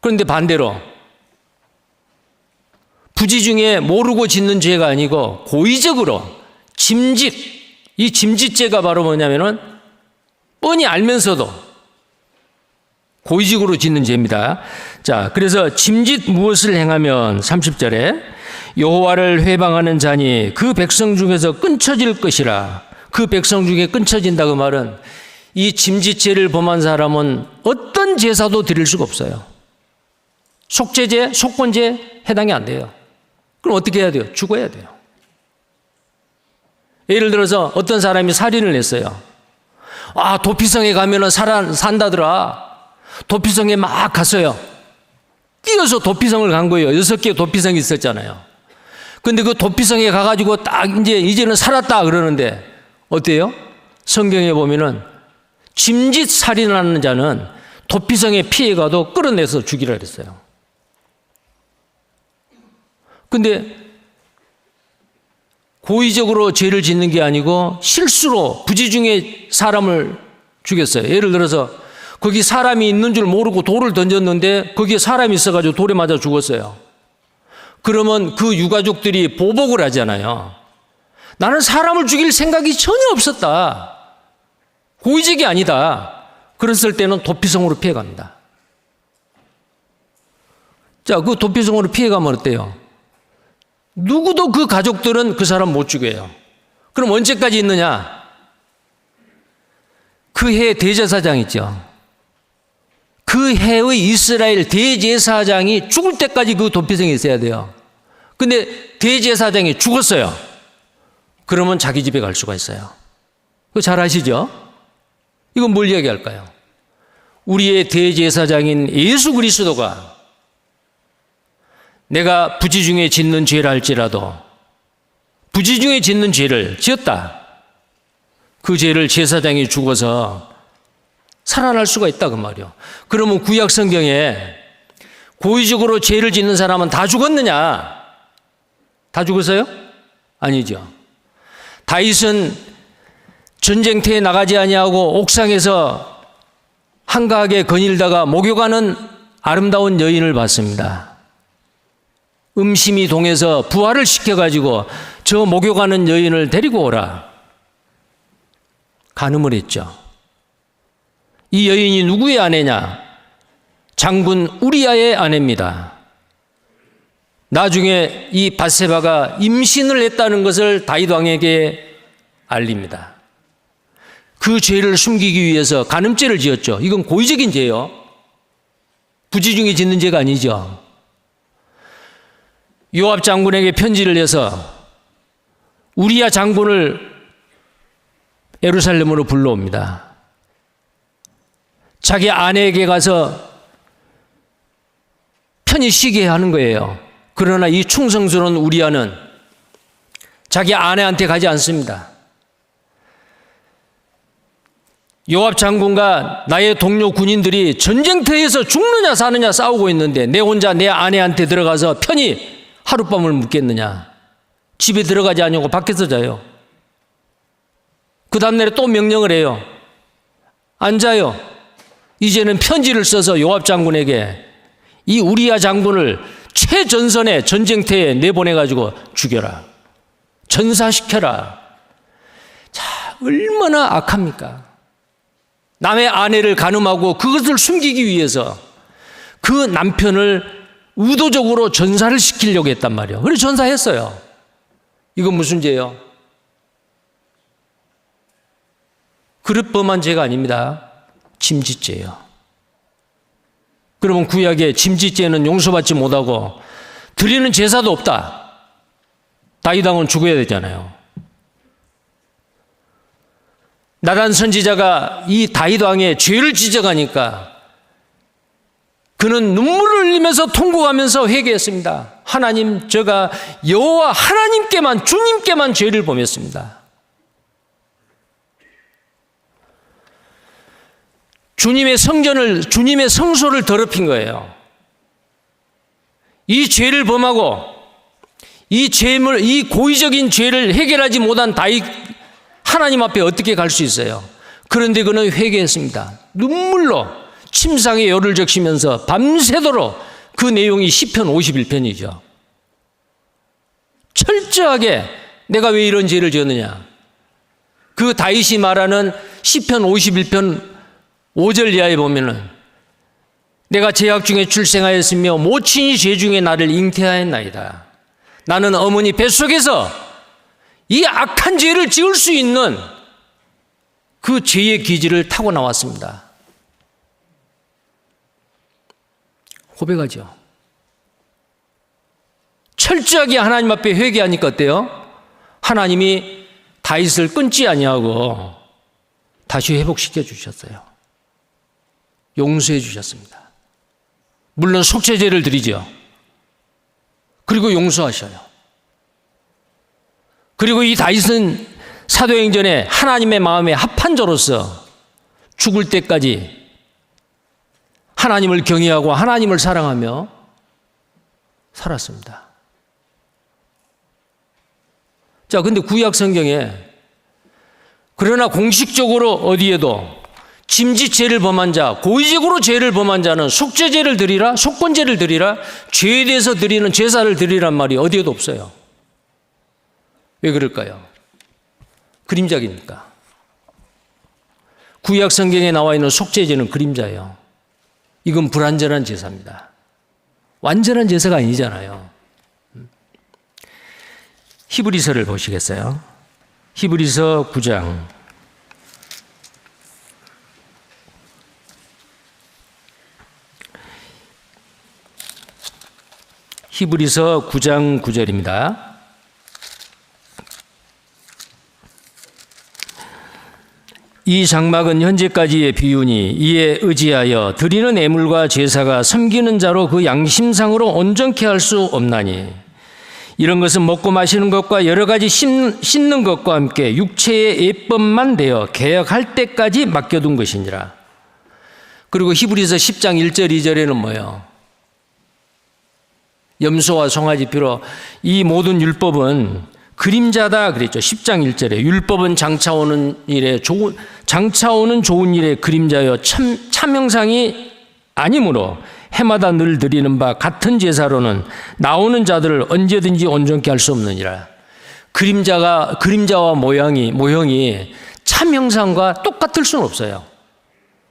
그런데 반대로 부지 중에 모르고 짓는 죄가 아니고 고의적으로 짐짓, 이 짐짓죄가 바로 뭐냐면은 뻔히 알면서도 고의적으로 짓는 죄입니다. 자, 그래서 짐짓 무엇을 행하면 30절에 여호와를 회방하는 자니 그 백성 중에서 끊쳐질 것이라. 그 백성 중에 끊쳐진다 그 말은 이 짐짓죄를 범한 사람은 어떤 제사도 드릴 수가 없어요. 속죄제, 속건제 해당이 안 돼요. 그럼 어떻게 해야 돼요? 죽어야 돼요. 예를 들어서 어떤 사람이 살인을 했어요. 도피성에 가면은 산다더라. 도피성에 막 갔어요. 뛰어서 도피성을 간 거예요. 6개의 도피성이 있었잖아요. 근데 그 도피성에 가가지고 딱 이제는 살았다 그러는데 어때요? 성경에 보면은 짐짓 살인하는 자는 도피성에 피해가도 끌어내서 죽이라 그랬어요. 근데 고의적으로 죄를 짓는 게 아니고 실수로 부지 중에 사람을 죽였어요. 예를 들어서 거기 사람이 있는 줄 모르고 돌을 던졌는데 거기에 사람이 있어가지고 돌에 맞아 죽었어요. 그러면 그 유가족들이 보복을 하잖아요. 나는 사람을 죽일 생각이 전혀 없었다. 고의적이 아니다. 그랬을 때는 도피성으로 피해갑니다. 자, 그 도피성으로 피해가면 어때요? 누구도 그 가족들은 그 사람 못 죽여요. 그럼 언제까지 있느냐? 그 해 대제사장 있죠. 그 해의 이스라엘 대제사장이 죽을 때까지 그 도피성에 있어야 돼요. 근데 대제사장이 죽었어요. 그러면 자기 집에 갈 수가 있어요. 그거 잘 아시죠? 이건 뭘 이야기할까요? 우리의 대제사장인 예수 그리스도가 내가 부지 중에 짓는 죄라 할지라도 부지 중에 짓는 죄를 지었다. 그 죄를 제사장이 죽어서 살아날 수가 있다 그 말이요. 그러면 구약 성경에 고의적으로 죄를 짓는 사람은 다 죽었느냐? 다 죽었어요? 아니죠. 다윗은 전쟁터에 나가지 아니하고 옥상에서 한가하게 거닐다가 목욕하는 아름다운 여인을 봤습니다. 음심이 동해서 부활을 시켜가지고 저 목욕하는 여인을 데리고 오라. 간음을 했죠. 이 여인이 누구의 아내냐? 장군 우리야의 아내입니다. 나중에 이 밧세바가 임신을 했다는 것을 다윗 왕에게 알립니다. 그 죄를 숨기기 위해서 간음죄를 지었죠. 이건 고의적인 죄요. 부지 중에 짓는 죄가 아니죠. 요압 장군에게 편지를 해서 우리야 장군을 예루살렘으로 불러옵니다. 자기 아내에게 가서 편히 쉬게 하는 거예요. 그러나 이 충성스러운 우리야는 자기 아내한테 가지 않습니다. 요압 장군과 나의 동료 군인들이 전쟁터에서 죽느냐 사느냐 싸우고 있는데 내 혼자 내 아내한테 들어가서 편히 하룻밤을 묵겠느냐. 집에 들어가지 않고 밖에서 자요. 그 다음날에 또 명령을 해요. 앉아요. 이제는 편지를 써서 요압 장군에게 이 우리야 장군을 최전선의 전쟁터에 내보내가지고 죽여라. 전사시켜라. 자, 얼마나 악합니까? 남의 아내를 간음하고 그것을 숨기기 위해서 그 남편을 의도적으로 전사를 시키려고 했단 말이에요. 그래서 전사했어요. 이건 무슨 죄예요? 그릇 범한 죄가 아닙니다. 침짓죄예요. 그러면 구약에 침짓죄는 용서받지 못하고 드리는 제사도 없다. 다윗 왕은 죽어야 되잖아요. 나단 선지자가 이 다윗 왕의 죄를 지적하니까 그는 눈물을 흘리면서 통곡하면서 회개했습니다. 하나님, 제가 여호와 하나님께만, 주님께만 죄를 범했습니다. 주님의 성전을, 주님의 성소를 더럽힌 거예요. 이 죄를 범하고 이 고의적인 죄를 해결하지 못한 다윗, 하나님 앞에 어떻게 갈 수 있어요? 그런데 그는 회개했습니다. 눈물로 침상에 열을 적시면서 밤새도록, 그 내용이 시편 51편이죠. 철저하게 내가 왜 이런 죄를 지었느냐. 그 다윗이 말하는 시편 51편 5절 이하에 보면은 내가 죄악 중에 출생하였으며 모친이 죄 중에 나를 잉태하였나이다. 나는 어머니 뱃속에서 이 악한 죄를 지을 수 있는 그 죄의 기질을 타고 나왔습니다. 고백하죠. 철저하게 하나님 앞에 회개하니까 어때요? 하나님이 다윗을 끊지 아니하고 다시 회복시켜 주셨어요. 용서해 주셨습니다. 물론 속죄제를 드리죠. 그리고 용서하셔요. 그리고 이 다윗은 사도행전에 하나님의 마음에 합한 자로서 죽을 때까지 하나님을 경외하고 하나님을 사랑하며 살았습니다. 자, 근데 구약 성경에 그러나 공식적으로 어디에도 침짓죄를 범한 자, 고의적으로 죄를 범한 자는 속죄제를 드리라, 속건제를 드리라, 죄에 대해서 드리는 제사를 드리란 말이 어디에도 없어요. 왜 그럴까요? 그림자기니까. 구약 성경에 나와 있는 속죄제는 그림자예요. 이건 불완전한 제사입니다. 완전한 제사가 아니잖아요. 히브리서를 보시겠어요? 히브리서 9장. 히브리서 9장 9절입니다. 이 장막은 현재까지의 비유니 이에 의지하여 드리는 애물과 제사가 섬기는 자로 그 양심상으로 온전케 할 수 없나니 이런 것은 먹고 마시는 것과 여러 가지 씻는 것과 함께 육체의 예법만 되어 개혁할 때까지 맡겨둔 것이니라. 그리고 히브리서 10장 1절 2절에는 뭐예요? 염소와 송아지 피로 이 모든 율법은 그림자다 그랬죠. 10장 1절에 율법은 장차 오는 좋은 일의 그림자여 참 형상이 아니므로 해마다 늘 드리는 바 같은 제사로는 나오는 자들을 언제든지 온전케 할 수 없느니라. 그림자와 모형이 참 형상과 똑같을 수는 없어요.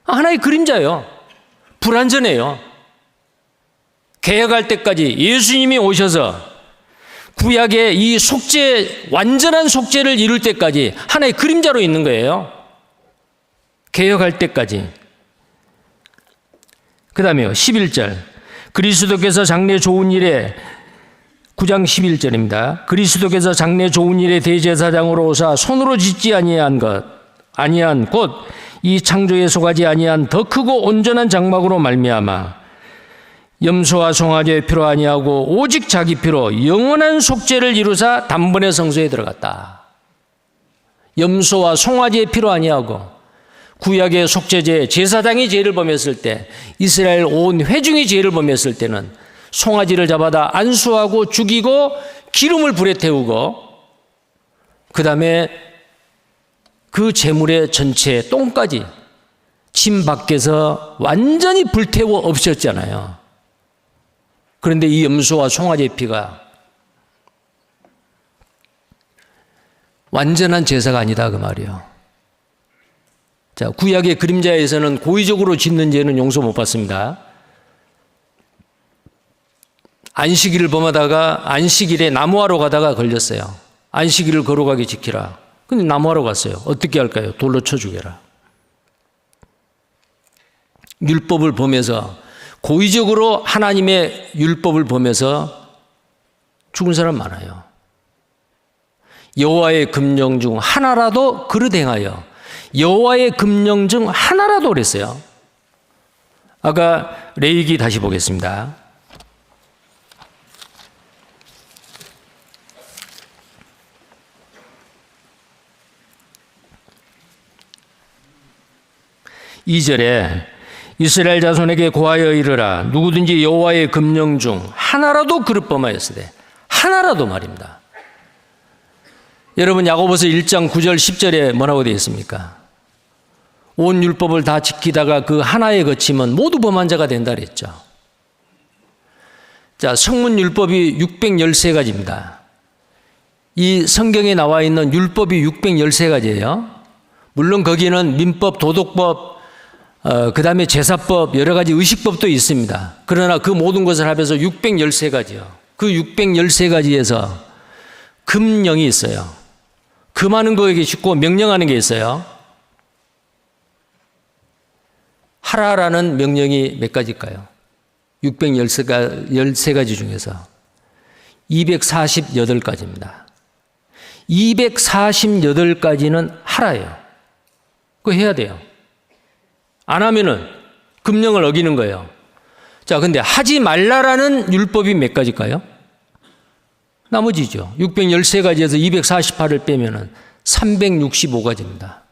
하나의 그림자예요. 불완전해요. 개혁할 때까지 예수님이 오셔서 구약의 이 완전한 속죄를 이룰 때까지 하나의 그림자로 있는 거예요. 개혁할 때까지. 그 다음에요. 11절. 그리스도께서 장래 좋은 일에 9장 11절입니다. 그리스도께서 장래 좋은 일에 대제사장으로 오사 손으로 짓지 아니한 곧 이 창조에 속하지 아니한 더 크고 온전한 장막으로 말미암아 염소와 송아지의 피로 아니하고 오직 자기 피로 영원한 속죄를 이루사 단번에 성소에 들어갔다. 염소와 송아지의 피로 아니하고 구약의 속죄제 제사장이 죄를 범했을 때 이스라엘 온 회중이 죄를 범했을 때는 송아지를 잡아다 안수하고 죽이고 기름을 불에 태우고 그 다음에 그 제물의 전체 똥까지 진 밖에서 완전히 불태워 없앴잖아요. 그런데 이 염소와 송아지 피가 완전한 제사가 아니다 그 말이에요. 자, 구약의 그림자에서는 고의적으로 짓는 죄는 용서 못 받습니다. 안식일을 범하다가 안식일에 나무하러 가다가 걸렸어요. 안식일을 거룩하게 지키라. 근데 나무하러 갔어요. 어떻게 할까요? 돌로 쳐 죽여라. 율법을 범해서 고의적으로 하나님의 율법을 범해서 죽은 사람 많아요. 여호와의 금령 중 하나라도 그릇 행하여 여호와의 금령 중 하나라도 그랬어요. 아까 레위기 다시 보겠습니다. (2절에) 이스라엘 자손에게 고하여 이르라. 누구든지 여호와의 금령 중 하나라도 그릇 범하였으되, 하나라도 말입니다. 여러분, 야고보서 1장 9절 10절에 뭐라고 되어 있습니까? 온 율법을 다 지키다가 그 하나에 거치면 모두 범한 자가 된다 그랬죠. 자, 성문 율법이 613가지입니다. 이 성경에 나와 있는 율법이 613가지예요. 물론 거기는 민법, 도덕법, 그 다음에 제사법, 여러 가지 의식법도 있습니다. 그러나 그 모든 것을 합해서 613가지요. 그 613가지에서 금령이 있어요. 금하는 거에게 쉽고 명령하는 게 있어요. 하라라는 명령이 몇 가지일까요? 613가지 중에서 248가지입니다. 248가지는 하라예요. 그거 해야 돼요. 안 하면은 금령을 어기는 거예요. 자, 근데 하지 말라라는 율법이 몇 가지일까요? 나머지죠. 613가지에서 248을 빼면은 365가지입니다.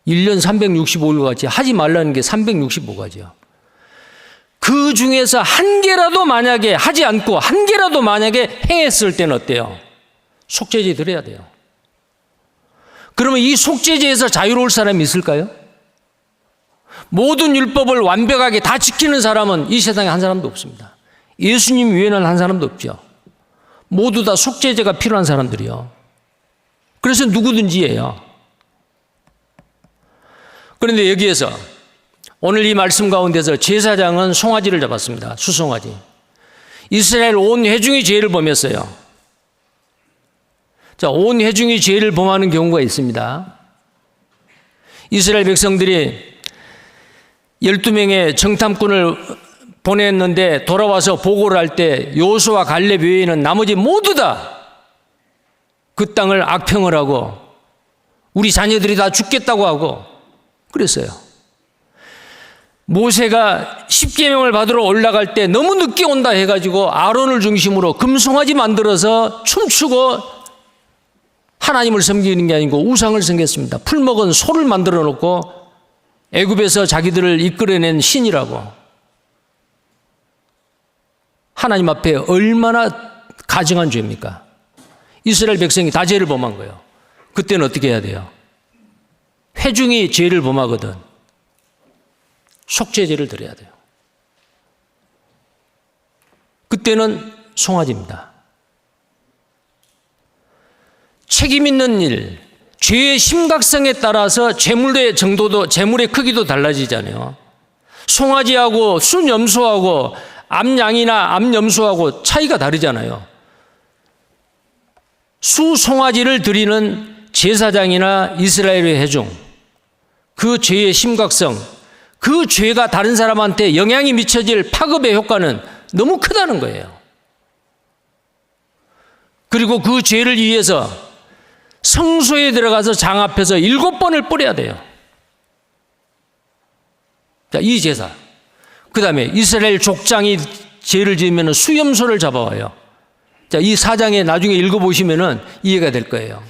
1년 365일같이 하지 말라는 게 365가지요. 그 중에서 한 개라도 만약에 하지 않고 한 개라도 만약에 행했을 때는 어때요? 속죄제 드려야 돼요. 그러면 이 속죄제에서 자유로울 사람이 있을까요? 모든 율법을 완벽하게 다 지키는 사람은 이 세상에 한 사람도 없습니다. 예수님 외에는 한 사람도 없죠. 모두 다 속죄제가 필요한 사람들이요. 그래서 누구든지예요. 그런데 여기에서 오늘 이 말씀 가운데서 제사장은 송아지를 잡았습니다. 수송아지. 이스라엘 온 회중이 죄를 범했어요. 자, 온 회중이 죄를 범하는 경우가 있습니다. 이스라엘 백성들이 12명의 정탐꾼을 보냈는데 돌아와서 보고를 할 때 여호수아 갈렙 외에는 나머지 모두 다 그 땅을 악평을 하고 우리 자녀들이 다 죽겠다고 하고 그랬어요. 모세가 십계명을 받으러 올라갈 때 너무 늦게 온다 해가지고 아론을 중심으로 금송아지 만들어서 춤추고 하나님을 섬기는 게 아니고 우상을 섬겼습니다. 풀 먹은 소를 만들어 놓고 애굽에서 자기들을 이끌어낸 신이라고. 하나님 앞에 얼마나 가증한 죄입니까? 이스라엘 백성이 다 죄를 범한 거예요. 그때는 어떻게 해야 돼요? 회중이 죄를 범하거든 속죄제를 드려야 돼요. 그때는 송아지입니다. 책임 있는 일, 죄의 심각성에 따라서 재물의 정도도, 재물의 크기도 달라지잖아요. 송아지하고 순염소하고 암양이나 암염소하고 차이가 다르잖아요. 수송아지를 드리는 제사장이나 이스라엘의 회중, 그 죄의 심각성, 그 죄가 다른 사람한테 영향이 미쳐질 파급의 효과는 너무 크다는 거예요. 그리고 그 죄를 위해서 성소에 들어가서 장 앞에서 7번을 뿌려야 돼요. 자, 이 제사. 그 다음에 이스라엘 족장이 죄를 지으면 수염소를 잡아와요. 자, 이 사장에 나중에 읽어보시면 이해가 될 거예요.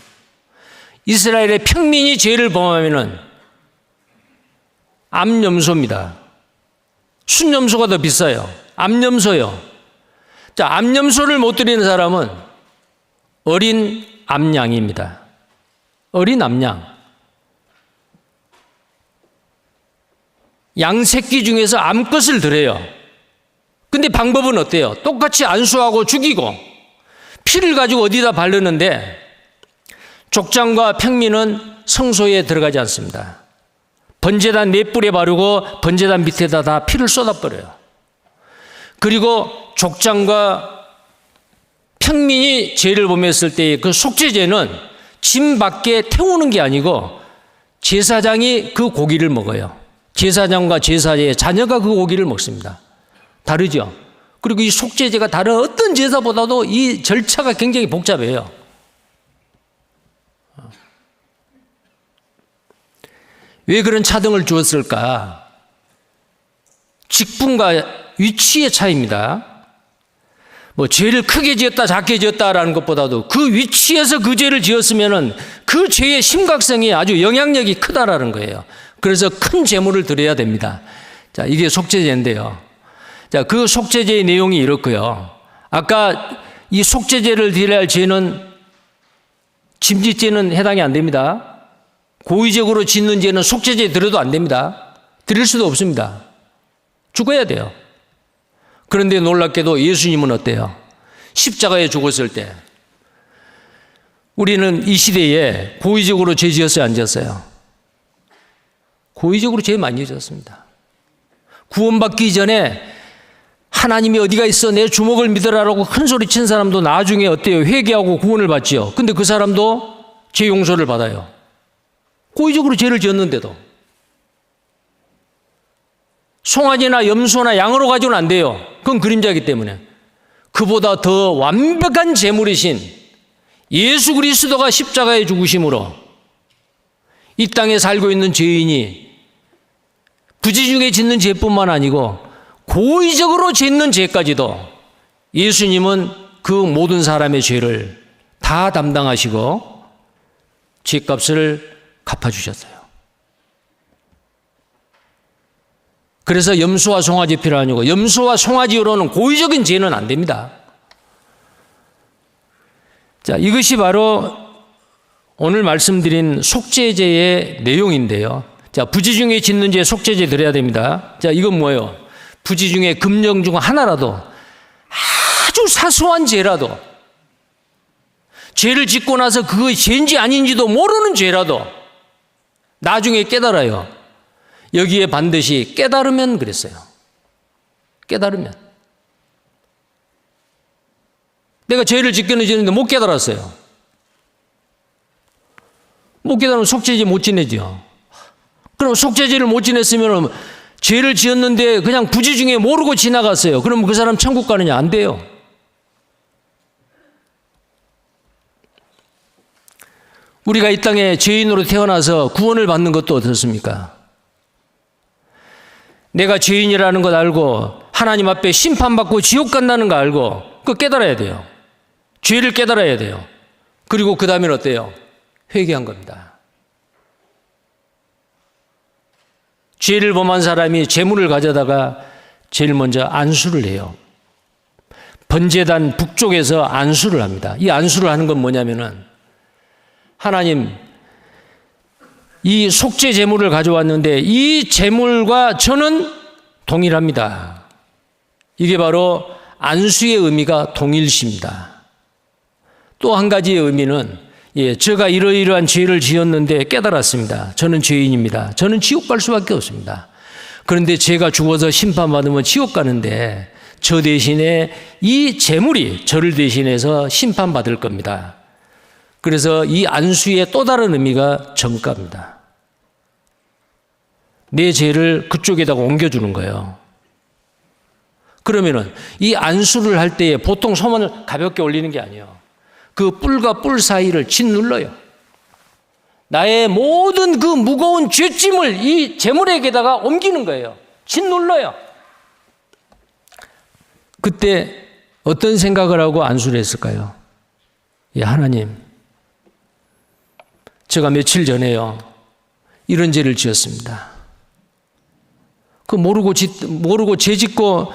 이스라엘의 평민이 죄를 범하면 암염소입니다. 순염소가 더 비싸요. 암염소요. 자, 암염소를 못 드리는 사람은 어린 암양입니다. 어린 암양, 양 새끼 중에서 암컷을 드려요. 근데 방법은 어때요? 똑같이 안수하고 죽이고 피를 가지고 어디다 바르는데 족장과 평민은 성소에 들어가지 않습니다. 번제단 넷불에 바르고 번제단 밑에다 다 피를 쏟아버려요. 그리고 족장과 평민이 죄를 범했을 때 그 속죄제는 진 밖에 태우는 게 아니고 제사장이 그 고기를 먹어요. 제사장과 제사의 자녀가 그 고기를 먹습니다. 다르죠? 그리고 이 속죄제가 다른 어떤 제사보다도 이 절차가 굉장히 복잡해요. 왜 그런 차등을 주었을까? 직분과 위치의 차이입니다. 뭐 죄를 크게 지었다 작게 지었다라는 것보다도 그 위치에서 그 죄를 지었으면은 그 죄의 심각성이 아주 영향력이 크다라는 거예요. 그래서 큰 제물을 드려야 됩니다. 자, 이게 속죄제인데요. 자, 그 속죄제의 내용이 이렇고요. 아까 이 속죄제를 드려야 할 죄는 짐짓죄는 해당이 안 됩니다. 고의적으로 짓는 죄는 속죄제 드려도 안 됩니다. 드릴 수도 없습니다. 죽어야 돼요. 그런데 놀랍게도 예수님은 어때요? 십자가에 죽었을 때 우리는 이 시대에 고의적으로 죄 지었어요, 안 지었어요? 고의적으로 죄 많이 지었습니다. 구원받기 전에 하나님이 어디가 있어 내 주먹을 믿으라라고 큰 소리 친 사람도 나중에 어때요? 회개하고 구원을 받지요. 근데 그 사람도 죄 용서를 받아요. 고의적으로 죄를 지었는데도. 송아지나 염소나 양으로 가지고는 안 돼요. 그건 그림자이기 때문에. 그보다 더 완벽한 제물이신 예수 그리스도가 십자가에 죽으심으로 이 땅에 살고 있는 죄인이 부지중에 짓는 죄뿐만 아니고 고의적으로 짓는 죄까지도 예수님은 그 모든 사람의 죄를 다 담당하시고 죄값을 갚아주셨어요. 그래서 염소와 송아지 피가 아니고 염소와 송아지로는 고의적인 죄는 안 됩니다. 자, 이것이 바로 오늘 말씀드린 속죄제의 내용인데요. 자, 부지 중에 짓는 죄 속죄제 드려야 됩니다. 자, 이건 뭐예요? 부지 중에 금령 중 하나라도 아주 사소한 죄라도 죄를 짓고 나서 그것이 죄인지 아닌지도 모르는 죄라도 나중에 깨달아요. 여기에 반드시 깨달으면 그랬어요. 깨달으면. 내가 죄를 짓기는 지는데 못 깨달았어요. 못 깨달으면 속죄제 못 지내죠. 그럼 속죄제를 못 지냈으면 죄를 지었는데 그냥 부지 중에 모르고 지나갔어요. 그럼 그 사람 천국 가느냐? 안 돼요. 우리가 이 땅에 죄인으로 태어나서 구원을 받는 것도 어떻습니까? 내가 죄인이라는 것 알고 하나님 앞에 심판받고 지옥 간다는 거 알고 그거 깨달아야 돼요. 죄를 깨달아야 돼요. 그리고 그 다음엔 어때요? 회개한 겁니다. 죄를 범한 사람이 재물을 가져다가 제일 먼저 안수를 해요. 번제단 북쪽에서 안수를 합니다. 이 안수를 하는 건 뭐냐면은 하나님, 이 속죄 제물을 가져왔는데 이 제물과 저는 동일합니다. 이게 바로 안수의 의미가 동일시입니다. 또 한 가지의 의미는 제가 이러이러한 죄를 지었는데 깨달았습니다. 저는 죄인입니다. 저는 지옥 갈 수밖에 없습니다. 그런데 제가 죽어서 심판받으면 지옥 가는데 저 대신에 이 제물이 저를 대신해서 심판받을 겁니다. 그래서 이 안수의 또 다른 의미가 전가입니다. 내 죄를 그쪽에다가 옮겨주는 거예요. 그러면은 이 안수를 할 때에 보통 손을 가볍게 올리는 게 아니에요. 그 뿔과 뿔 사이를 짓눌러요. 나의 모든 그 무거운 죄짐을 이 제물에게다가 옮기는 거예요. 짓눌러요. 그때 어떤 생각을 하고 안수를 했을까요? 하나님, 제가 며칠 전에요, 이런 죄를 지었습니다. 그 모르고 죄 짓고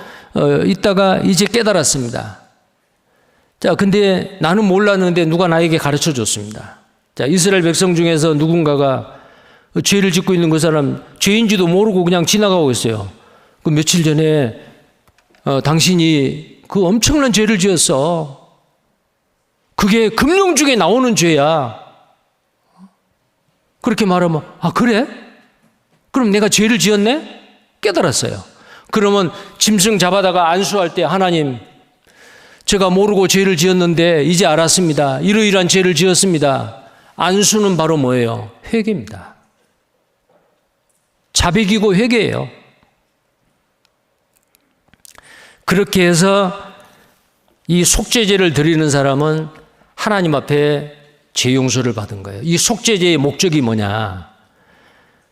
있다가 이제 깨달았습니다. 자, 근데 나는 몰랐는데 누가 나에게 가르쳐 줬습니다. 자, 이스라엘 백성 중에서 누군가가 죄를 짓고 있는 그 사람 죄인지도 모르고 그냥 지나가고 있어요. 그 며칠 전에 당신이 그 엄청난 죄를 지었어. 그게 금령 중에 나오는 죄야. 그렇게 말하면 아 그래? 그럼 내가 죄를 지었네? 깨달았어요. 그러면 짐승 잡아다가 안수할 때 하나님 제가 모르고 죄를 지었는데 이제 알았습니다. 이러이러한 죄를 지었습니다. 안수는 바로 뭐예요? 회개입니다. 자백이고 회개예요. 그렇게 해서 이 속죄제를 드리는 사람은 하나님 앞에 죄 용서를 받은 거예요. 이 속죄제의 목적이 뭐냐?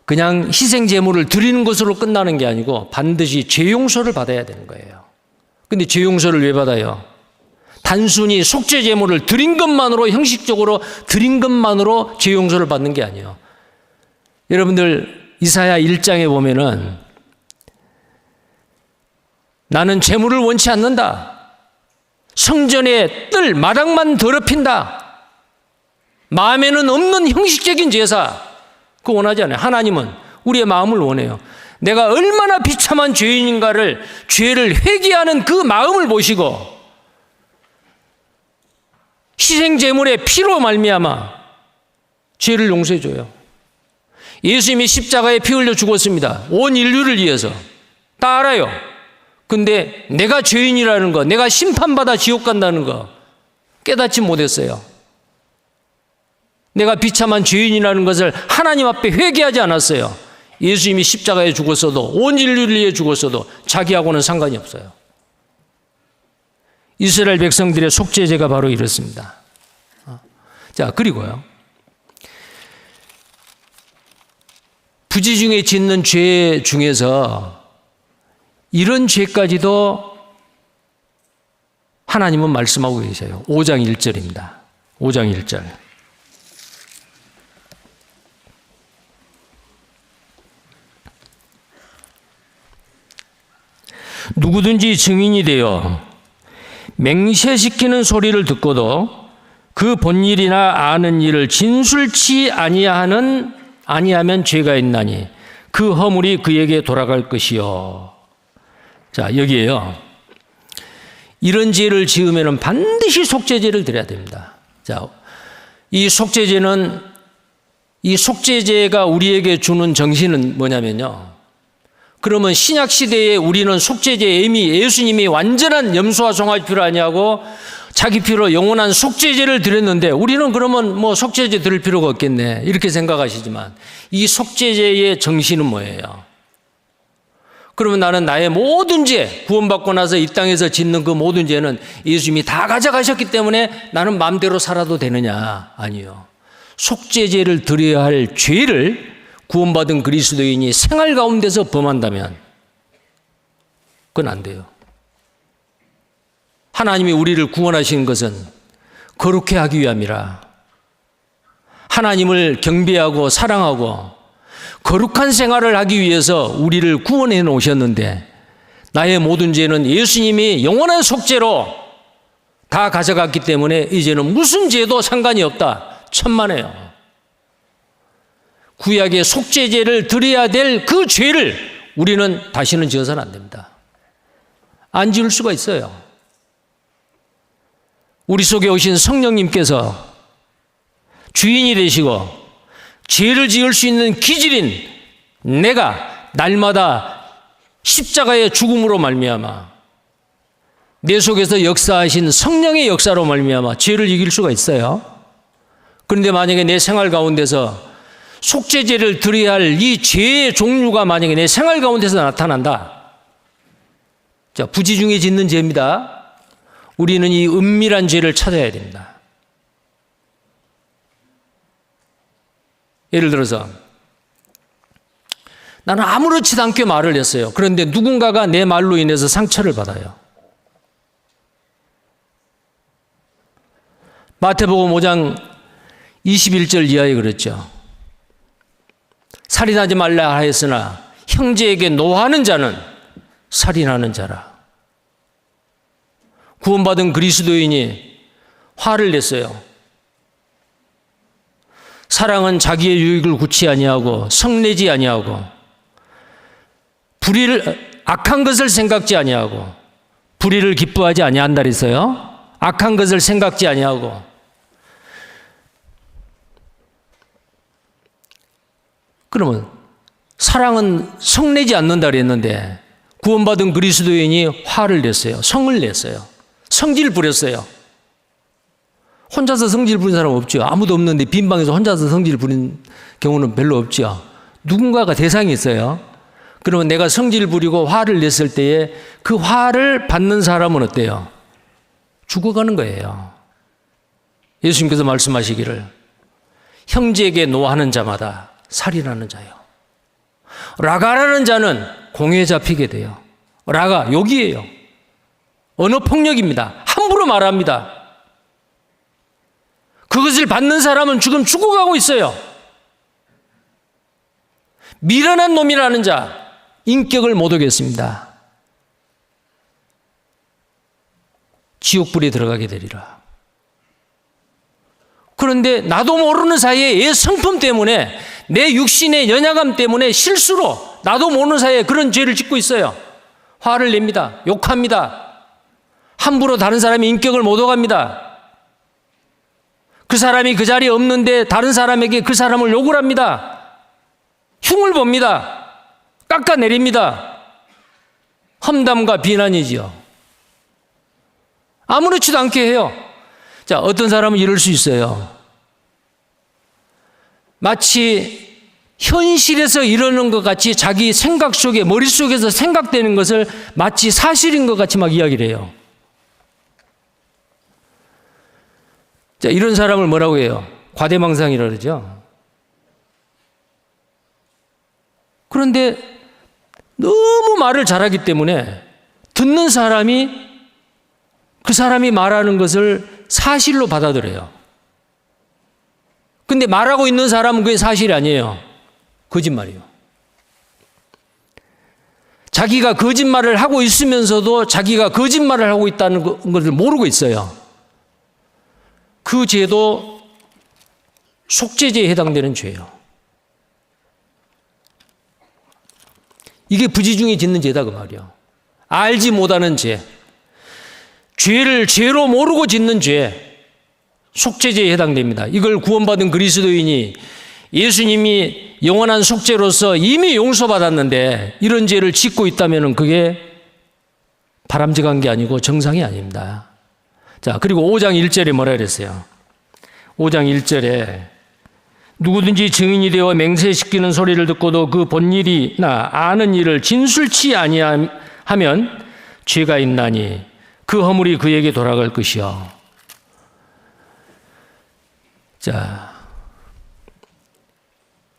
그냥 희생 제물을 드리는 것으로 끝나는 게 아니고 반드시 죄 용서를 받아야 되는 거예요. 근데 죄 용서를 왜 받아요? 단순히 속죄 제물을 드린 것만으로 형식적으로 드린 것만으로 죄 용서를 받는 게 아니에요. 여러분들 이사야 1장에 보면은 나는 제물을 원치 않는다. 성전의 뜰 마당만 더럽힌다. 마음에는 없는 형식적인 제사 그거 원하지 않아요. 하나님은 우리의 마음을 원해요. 내가 얼마나 비참한 죄인인가를 죄를 회개하는 그 마음을 보시고 희생 제물의 피로 말미암아 죄를 용서해 줘요. 예수님이 십자가에 피 흘려 죽었습니다. 온 인류를 위해서. 다 알아요. 근데 내가 죄인이라는 거, 내가 심판받아 지옥 간다는 거 깨닫지 못했어요. 내가 비참한 죄인이라는 것을 하나님 앞에 회개하지 않았어요. 예수님이 십자가에 죽었어도 온 인류를 위해 죽었어도 자기하고는 상관이 없어요. 이스라엘 백성들의 속죄제가 바로 이렇습니다. 자, 그리고요. 부지 중에 짓는 죄 중에서 이런 죄까지도 하나님은 말씀하고 계세요. 5장 1절입니다. 5장 1절. 누구든지 증인이 되어 맹세시키는 소리를 듣고도 그 본 일이나 아는 일을 진술치 아니하면 죄가 있나니 그 허물이 그에게 돌아갈 것이요. 자, 여기에요. 이런 죄를 지으면 반드시 속죄제를 드려야 됩니다. 자, 이 속죄제가 우리에게 주는 정신은 뭐냐면요. 그러면 신약 시대에 우리는 속죄제 이미 예수님이 완전한 염소와 송아지 피로 아니하고 자기 피로 영원한 속죄제를 드렸는데 우리는 그러면 뭐 속죄제 드릴 필요가 없겠네 이렇게 생각하시지만 이 속죄제의 정신은 뭐예요? 그러면 나는 나의 모든 죄 구원받고 나서 이 땅에서 짓는 그 모든 죄는 예수님이 다 가져가셨기 때문에 나는 마음대로 살아도 되느냐? 아니요. 속죄제를 드려야 할 죄를 구원받은 그리스도인이 생활 가운데서 범한다면 그건 안 돼요. 하나님이 우리를 구원하신 것은 거룩해 하기 위함이라. 하나님을 경배하고 사랑하고 거룩한 생활을 하기 위해서 우리를 구원해 놓으셨는데 나의 모든 죄는 예수님이 영원한 속죄로 다 가져갔기 때문에 이제는 무슨 죄도 상관이 없다. 천만에요. 구약의 속죄제를 드려야 될 그 죄를 우리는 다시는 지어서는 안 됩니다. 안 지을 수가 있어요. 우리 속에 오신 성령님께서 주인이 되시고 죄를 지을 수 있는 기질인 내가 날마다 십자가의 죽음으로 말미암아 내 속에서 역사하신 성령의 역사로 말미암아 죄를 이길 수가 있어요. 그런데 만약에 내 생활 가운데서 속죄제를 드려야 할 이 죄의 종류가 만약에 내 생활 가운데서 나타난다. 자, 부지 중에 짓는 죄입니다. 우리는 이 은밀한 죄를 찾아야 됩니다. 예를 들어서 나는 아무렇지도 않게 말을 했어요. 그런데 누군가가 내 말로 인해서 상처를 받아요. 마태복음 5장 21절 이하에 그랬죠. 살인하지 말라 하였으나 형제에게 노하는 자는 살인하는 자라. 구원받은 그리스도인이 화를 냈어요. 사랑은 자기의 유익을 구치 아니하고 성내지 아니하고 악한 것을 생각지 아니하고 불의를 기뻐하지 아니한다 그랬어요. 악한 것을 생각지 아니하고. 그러면 사랑은 성내지 않는다 그랬는데 구원받은 그리스도인이 화를 냈어요. 성을 냈어요. 성질 부렸어요. 혼자서 성질 부린 사람 없죠. 아무도 없는데 빈 방에서 혼자서 성질 부린 경우는 별로 없죠. 누군가가 대상이 있어요. 그러면 내가 성질 부리고 화를 냈을 때에 그 화를 받는 사람은 어때요? 죽어가는 거예요. 예수님께서 말씀하시기를 형제에게 노하는 자마다 살인하는 자요. 라가라는 자는 공에 잡히게 돼요. 라가 욕이에요. 언어폭력입니다. 함부로 말합니다. 그것을 받는 사람은 지금 죽어가고 있어요. 미련한 놈이라는 자, 인격을 못 오겠습니다. 지옥불에 들어가게 되리라. 그런데 나도 모르는 사이에 얘 성품 때문에 내 육신의 연약함 때문에 실수로 나도 모르는 사이에 그런 죄를 짓고 있어요. 화를 냅니다. 욕합니다. 함부로 다른 사람의 인격을 못 오갑니다. 그 사람이 그 자리에 없는데 다른 사람에게 그 사람을 욕을 합니다. 흉을 봅니다. 깎아내립니다. 험담과 비난이지요. 아무렇지도 않게 해요. 자, 어떤 사람은 이럴 수 있어요. 마치 현실에서 이러는 것 같이 자기 생각 속에, 머릿속에서 생각되는 것을 마치 사실인 것 같이 막 이야기를 해요. 자, 이런 사람을 뭐라고 해요? 과대망상이라고 그러죠. 그런데 너무 말을 잘하기 때문에 듣는 사람이 그 사람이 말하는 것을 사실로 받아들여요. 근데 말하고 있는 사람은 그게 사실이 아니에요. 거짓말이에요. 자기가 거짓말을 하고 있으면서도 자기가 거짓말을 하고 있다는 것을 모르고 있어요. 그 죄도 속죄죄에 해당되는 죄예요. 이게 부지중에 짓는 죄다 그 말이에요. 알지 못하는 죄. 죄를 죄로 모르고 짓는 죄. 속죄죄에 해당됩니다. 이걸 구원받은 그리스도인이 예수님이 영원한 속죄로서 이미 용서받았는데 이런 죄를 짓고 있다면 그게 바람직한 게 아니고 정상이 아닙니다. 자, 그리고 5장 1절에 뭐라 그랬어요? 5장 1절에 누구든지 증인이 되어 맹세시키는 소리를 듣고도 그 본 일이나 아는 일을 진술치 아니하면 죄가 있나니 그 허물이 그에게 돌아갈 것이요. 자,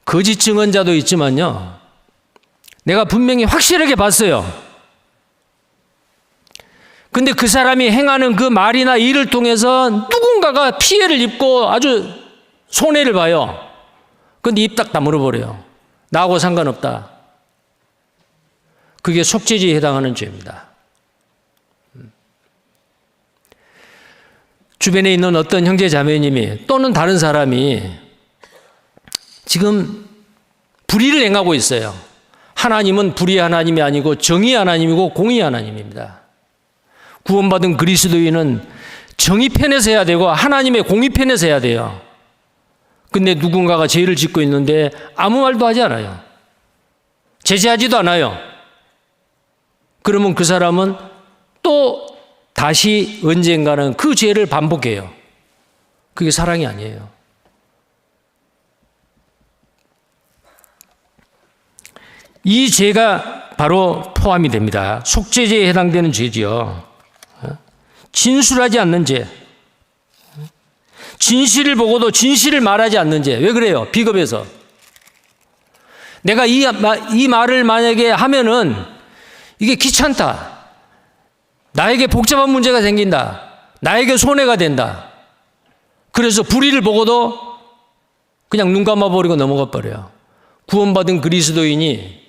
거짓 증언자도 있지만요, 내가 분명히 확실하게 봤어요. 근데 그 사람이 행하는 그 말이나 일을 통해서 누군가가 피해를 입고 아주 손해를 봐요. 근데 입 딱 다물어버려요. 나하고 상관없다. 그게 속죄죄에 해당하는 죄입니다. 주변에 있는 어떤 형제 자매님이 또는 다른 사람이 지금 불의를 행하고 있어요. 하나님은 불의의 하나님이 아니고 정의의 하나님이고 공의의 하나님입니다. 구원받은 그리스도인은 정의 편에서 해야 되고 하나님의 공의 편에서 해야 돼요. 근데 누군가가 죄를 짓고 있는데 아무 말도 하지 않아요. 제재하지도 않아요. 그러면 그 사람은 또 다시 언젠가는 그 죄를 반복해요. 그게 사랑이 아니에요. 이 죄가 바로 포함이 됩니다. 속죄죄에 해당되는 죄지요. 진술하지 않는 죄. 진실을 보고도 진실을 말하지 않는 죄. 왜 그래요? 비겁해서. 내가 이 말을 만약에 하면은 이게 귀찮다. 나에게 복잡한 문제가 생긴다. 나에게 손해가 된다. 그래서 불의를 보고도 그냥 눈 감아버리고 넘어가 버려요. 구원받은 그리스도인이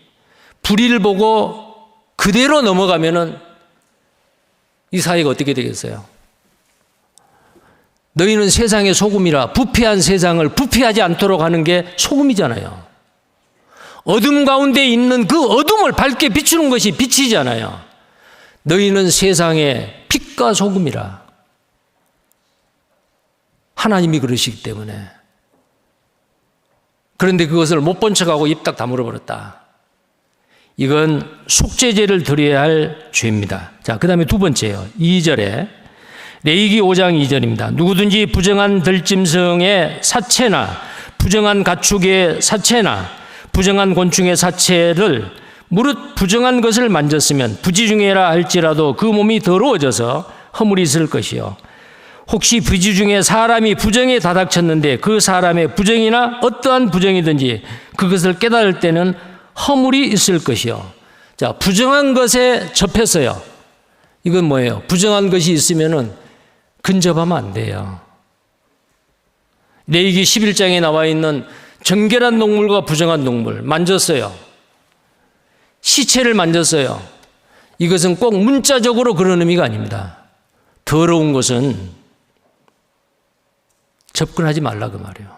불의를 보고 그대로 넘어가면은 이 사회가 어떻게 되겠어요? 너희는 세상의 소금이라. 부패한 세상을 부패하지 않도록 하는 게 소금이잖아요. 어둠 가운데 있는 그 어둠을 밝게 비추는 것이 빛이잖아요. 너희는 세상의 빛과 소금이라. 하나님이 그러시기 때문에. 그런데 그것을 못 본 척하고 입 딱 다물어 버렸다. 이건 속죄제를 드려야 할 죄입니다. 자, 그 다음에 두 번째요. 2절에 레위기 5장 2절입니다. 누구든지 부정한 들짐승의 사체나 부정한 가축의 사체나 부정한 곤충의 사체를 무릇 부정한 것을 만졌으면 부지중해라 할지라도 그 몸이 더러워져서 허물이 있을 것이요. 혹시 부지 중에 사람이 부정에 다닥쳤는데 그 사람의 부정이나 어떠한 부정이든지 그것을 깨달을 때는 허물이 있을 것이요. 자, 부정한 것에 접했어요. 이건 뭐예요? 부정한 것이 있으면은 근접하면 안 돼요. 레위기 11장에 나와 있는 정결한 동물과 부정한 동물 만졌어요. 시체를 만졌어요. 이것은 꼭 문자적으로 그런 의미가 아닙니다. 더러운 것은 접근하지 말라 그 말이에요.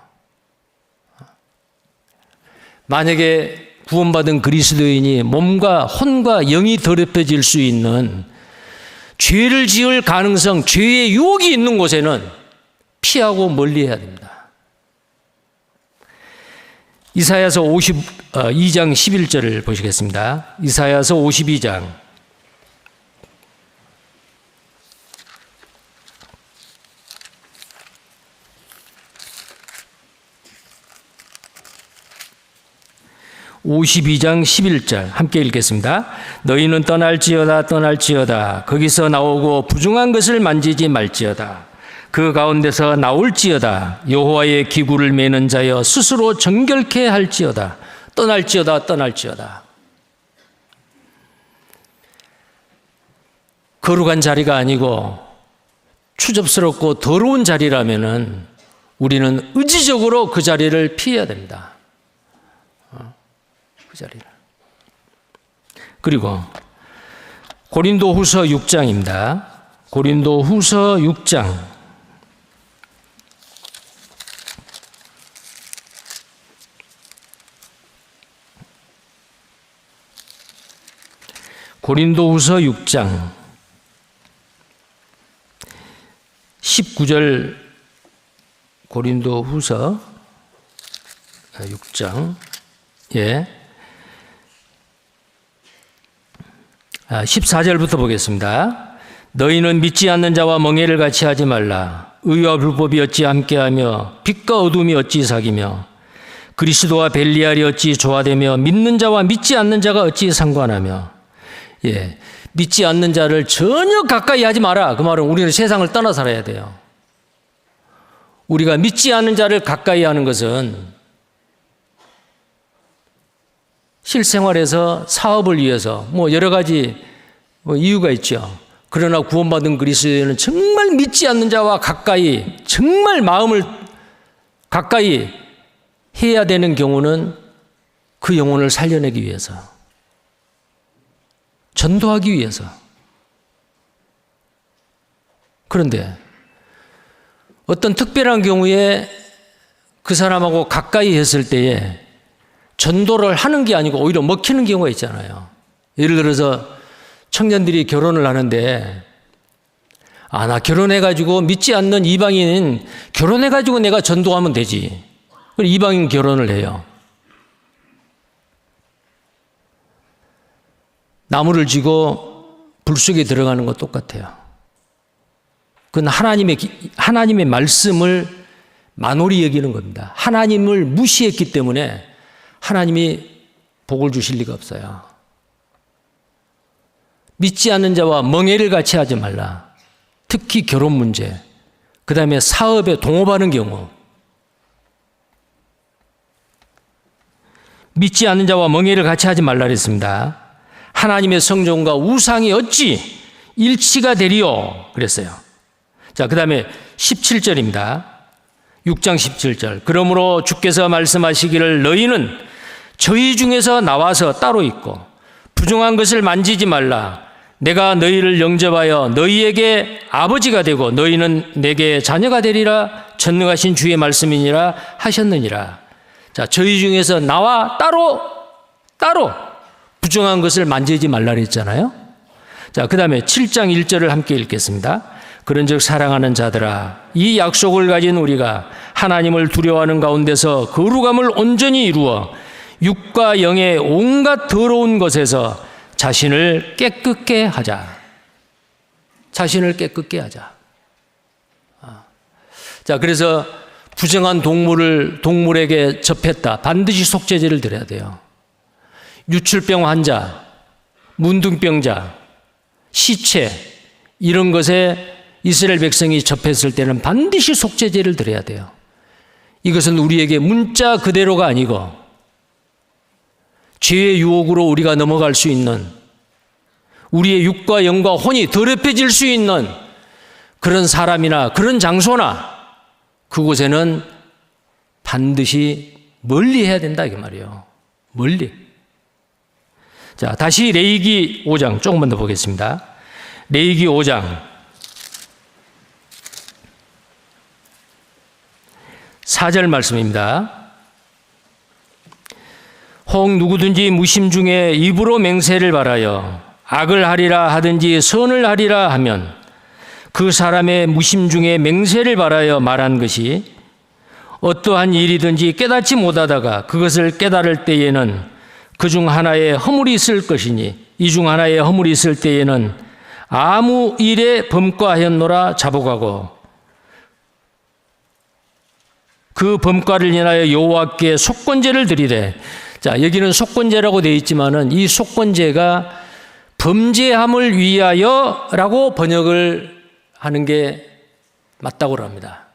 만약에 구원받은 그리스도인이 몸과 혼과 영이 더럽혀질 수 있는 죄를 지을 가능성, 죄의 유혹이 있는 곳에는 피하고 멀리해야 됩니다. 이사야서 52장 11절을 보시겠습니다. 이사야서 52장 52장 11절 함께 읽겠습니다. 너희는 떠날지어다 떠날지어다 거기서 나오고 부정한 것을 만지지 말지어다 그 가운데서 나올지어다 여호와의 기구를 매는 자여 스스로 정결케 할지어다 떠날지어다 떠날지어다. 거룩한 자리가 아니고 추접스럽고 더러운 자리라면은 우리는 의지적으로 그 자리를 피해야 됩니다. 그 자리를. 그리고 고린도후서 6장입니다. 고린도후서 6장 고린도후서 6장 19절 고린도후서 6장 14절부터 보겠습니다. 너희는 믿지 않는 자와 멍에를 같이 하지 말라. 의와 불법이 어찌 함께하며 빛과 어둠이 어찌 사귀며 그리스도와 벨리알이 어찌 조화되며 믿는 자와 믿지 않는 자가 어찌 상관하며. 믿지 않는 자를 전혀 가까이 하지 마라. 그 말은 우리는 세상을 떠나 살아야 돼요. 우리가 믿지 않는 자를 가까이 하는 것은 실생활에서 사업을 위해서 여러 가지 이유가 있죠. 그러나 구원받은 그리스도인은 정말 믿지 않는 자와 가까이 정말 마음을 가까이 해야 되는 경우는 그 영혼을 살려내기 위해서 전도하기 위해서. 그런데 어떤 특별한 경우에 그 사람하고 가까이 했을 때에 전도를 하는 게 아니고 오히려 먹히는 경우가 있잖아요. 예를 들어서 청년들이 결혼을 하는데 나 결혼해가지고 믿지 않는 이방인 결혼해가지고 내가 전도하면 되지. 그래서 이방인 결혼을 해요. 나무를 쥐고 불 속에 들어가는 것 똑같아요. 그건 하나님의 말씀을 만홀히 여기는 겁니다. 하나님을 무시했기 때문에 하나님이 복을 주실 리가 없어요. 믿지 않는 자와 멍에를 같이 하지 말라. 특히 결혼 문제, 그 다음에 사업에 동업하는 경우. 믿지 않는 자와 멍에를 같이 하지 말라 그랬습니다. 하나님의 성전과 우상이 어찌 일치가 되리요? 그랬어요. 자, 그 다음에 17절입니다. 6장 17절. 그러므로 주께서 말씀하시기를 너희는 저희 중에서 나와서 따로 있고 부정한 것을 만지지 말라. 내가 너희를 영접하여 너희에게 아버지가 되고 너희는 내게 자녀가 되리라 전능하신 주의 말씀이니라 하셨느니라. 자, 저희 중에서 나와 따로 부정한 것을 만지지 말라 그랬잖아요. 자, 그 다음에 7장 1절을 함께 읽겠습니다. 그런즉 사랑하는 자들아, 이 약속을 가진 우리가 하나님을 두려워하는 가운데서 거룩함을 온전히 이루어 육과 영의 온갖 더러운 것에서 자신을 깨끗게 하자. 자신을 깨끗게 하자. 자, 그래서 부정한 동물에게 접했다. 반드시 속죄제를 드려야 돼요. 유출병 환자, 문둥병자, 시체 이런 것에 이스라엘 백성이 접했을 때는 반드시 속죄제를 드려야 돼요. 이것은 우리에게 문자 그대로가 아니고 죄의 유혹으로 우리가 넘어갈 수 있는, 우리의 육과 영과 혼이 더럽혀질 수 있는 그런 사람이나 그런 장소나 그곳에는 반드시 멀리 해야 된다 이 말이에요. 멀리. 자, 다시 레위기 5장 조금만 더 보겠습니다. 레위기 5장 4절 말씀입니다. 혹 누구든지 무심 중에 입으로 맹세를 발하여 악을 하리라 하든지 선을 하리라 하면 그 사람의 무심 중에 맹세를 발하여 말한 것이 어떠한 일이든지 깨닫지 못하다가 그것을 깨달을 때에는 그 중 하나의 허물이 있을 것이니 이 중 하나의 허물이 있을 때에는 아무 일에 범과하였노라 자복하고 그 범과를 인하여 여호와께 속건제를 드리되. 자, 여기는 속건제라고 되어 있지만은 이 속건제가 범죄함을 위하여라고 번역을 하는 게 맞다고 합니다.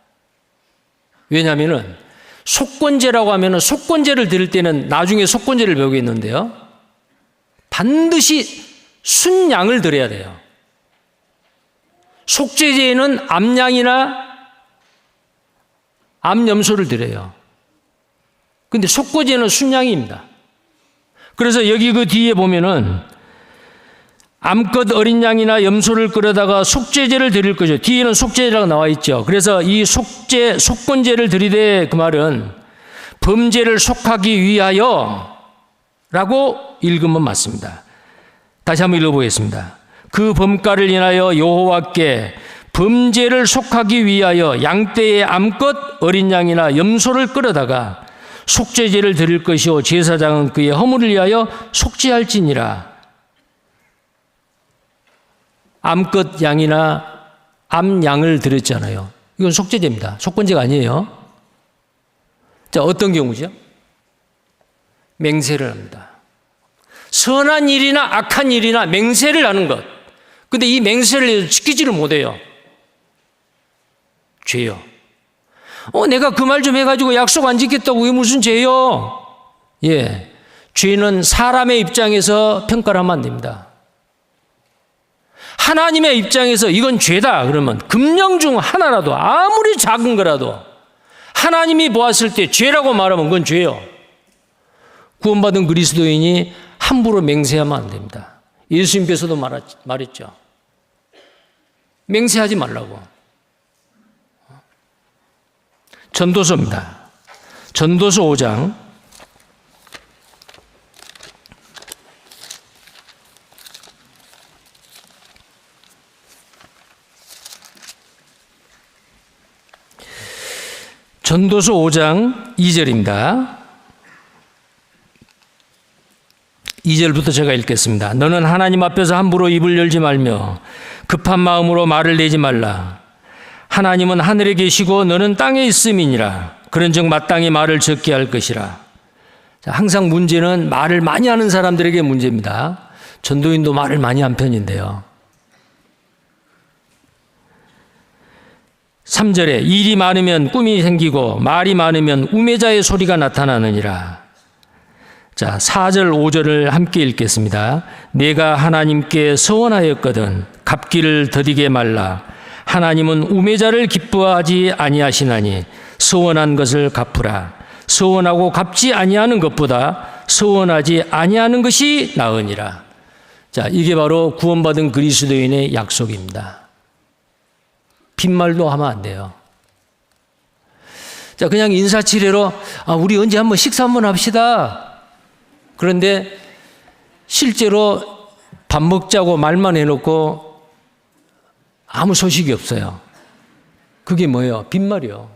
왜냐하면은 속건제라고 하면은 속건제를 드릴 때는 나중에 속건제를 배우겠는데요. 반드시 순양을 드려야 돼요. 속죄제에는 암양이나 암염소를 드려요. 근데 속죄제는 순양입니다. 그래서 여기 그 뒤에 보면은 암컷 어린 양이나 염소를 끌어다가 속죄제를 드릴 거죠. 뒤에는 속죄제라고 나와 있죠. 그래서 이 속건제를 드리되 그 말은 범죄를 속하기 위하여 라고 읽으면 맞습니다. 다시 한번 읽어보겠습니다. 그 범가를 인하여 여호와께 범죄를 속하기 위하여 양떼의 암컷 어린 양이나 염소를 끌어다가 속죄제를 드릴 것이요 제사장은 그의 허물을 위하여 속죄할지니라. 암컷 양이나 암양을 드렸잖아요. 이건 속죄제입니다. 속건제가 아니에요. 자, 어떤 경우죠? 맹세를 합니다. 선한 일이나 악한 일이나 맹세를 하는 것. 근데 이 맹세를 지키지를 못해요. 죄요. 내가 그 말 좀 해가지고 약속 안 지켰다고 그게 무슨 죄요? 예. 죄는 사람의 입장에서 평가를 하면 안 됩니다. 하나님의 입장에서 이건 죄다 그러면 금령 중 하나라도 아무리 작은 거라도 하나님이 보았을 때 죄라고 말하면 그건 죄요. 구원받은 그리스도인이 함부로 맹세하면 안 됩니다. 예수님께서도 말했죠. 맹세하지 말라고. 전도서입니다. 전도서 5장 2절입니다. 2절부터 제가 읽겠습니다. 너는 하나님 앞에서 함부로 입을 열지 말며 급한 마음으로 말을 내지 말라. 하나님은 하늘에 계시고 너는 땅에 있음이니라. 그런즉 마땅히 말을 적게 할 것이라. 자, 항상 문제는 말을 많이 하는 사람들에게 문제입니다. 전도인도 말을 많이 한 편인데요. 3절에 일이 많으면 꿈이 생기고 말이 많으면 우매자의 소리가 나타나느니라. 자, 4절 5절을 함께 읽겠습니다. 내가 하나님께 서원하였거든 갚기를 더디게 말라. 하나님은 우매자를 기뻐하지 아니하시나니 서원한 것을 갚으라. 서원하고 갚지 아니하는 것보다 서원하지 아니하는 것이 나으니라. 자, 이게 바로 구원받은 그리스도인의 약속입니다. 빈말도 하면 안 돼요. 자, 그냥 인사치레로 우리 언제 한번 식사 한번 합시다. 그런데 실제로 밥 먹자고 말만 해놓고 아무 소식이 없어요. 그게 뭐예요? 빈말이요.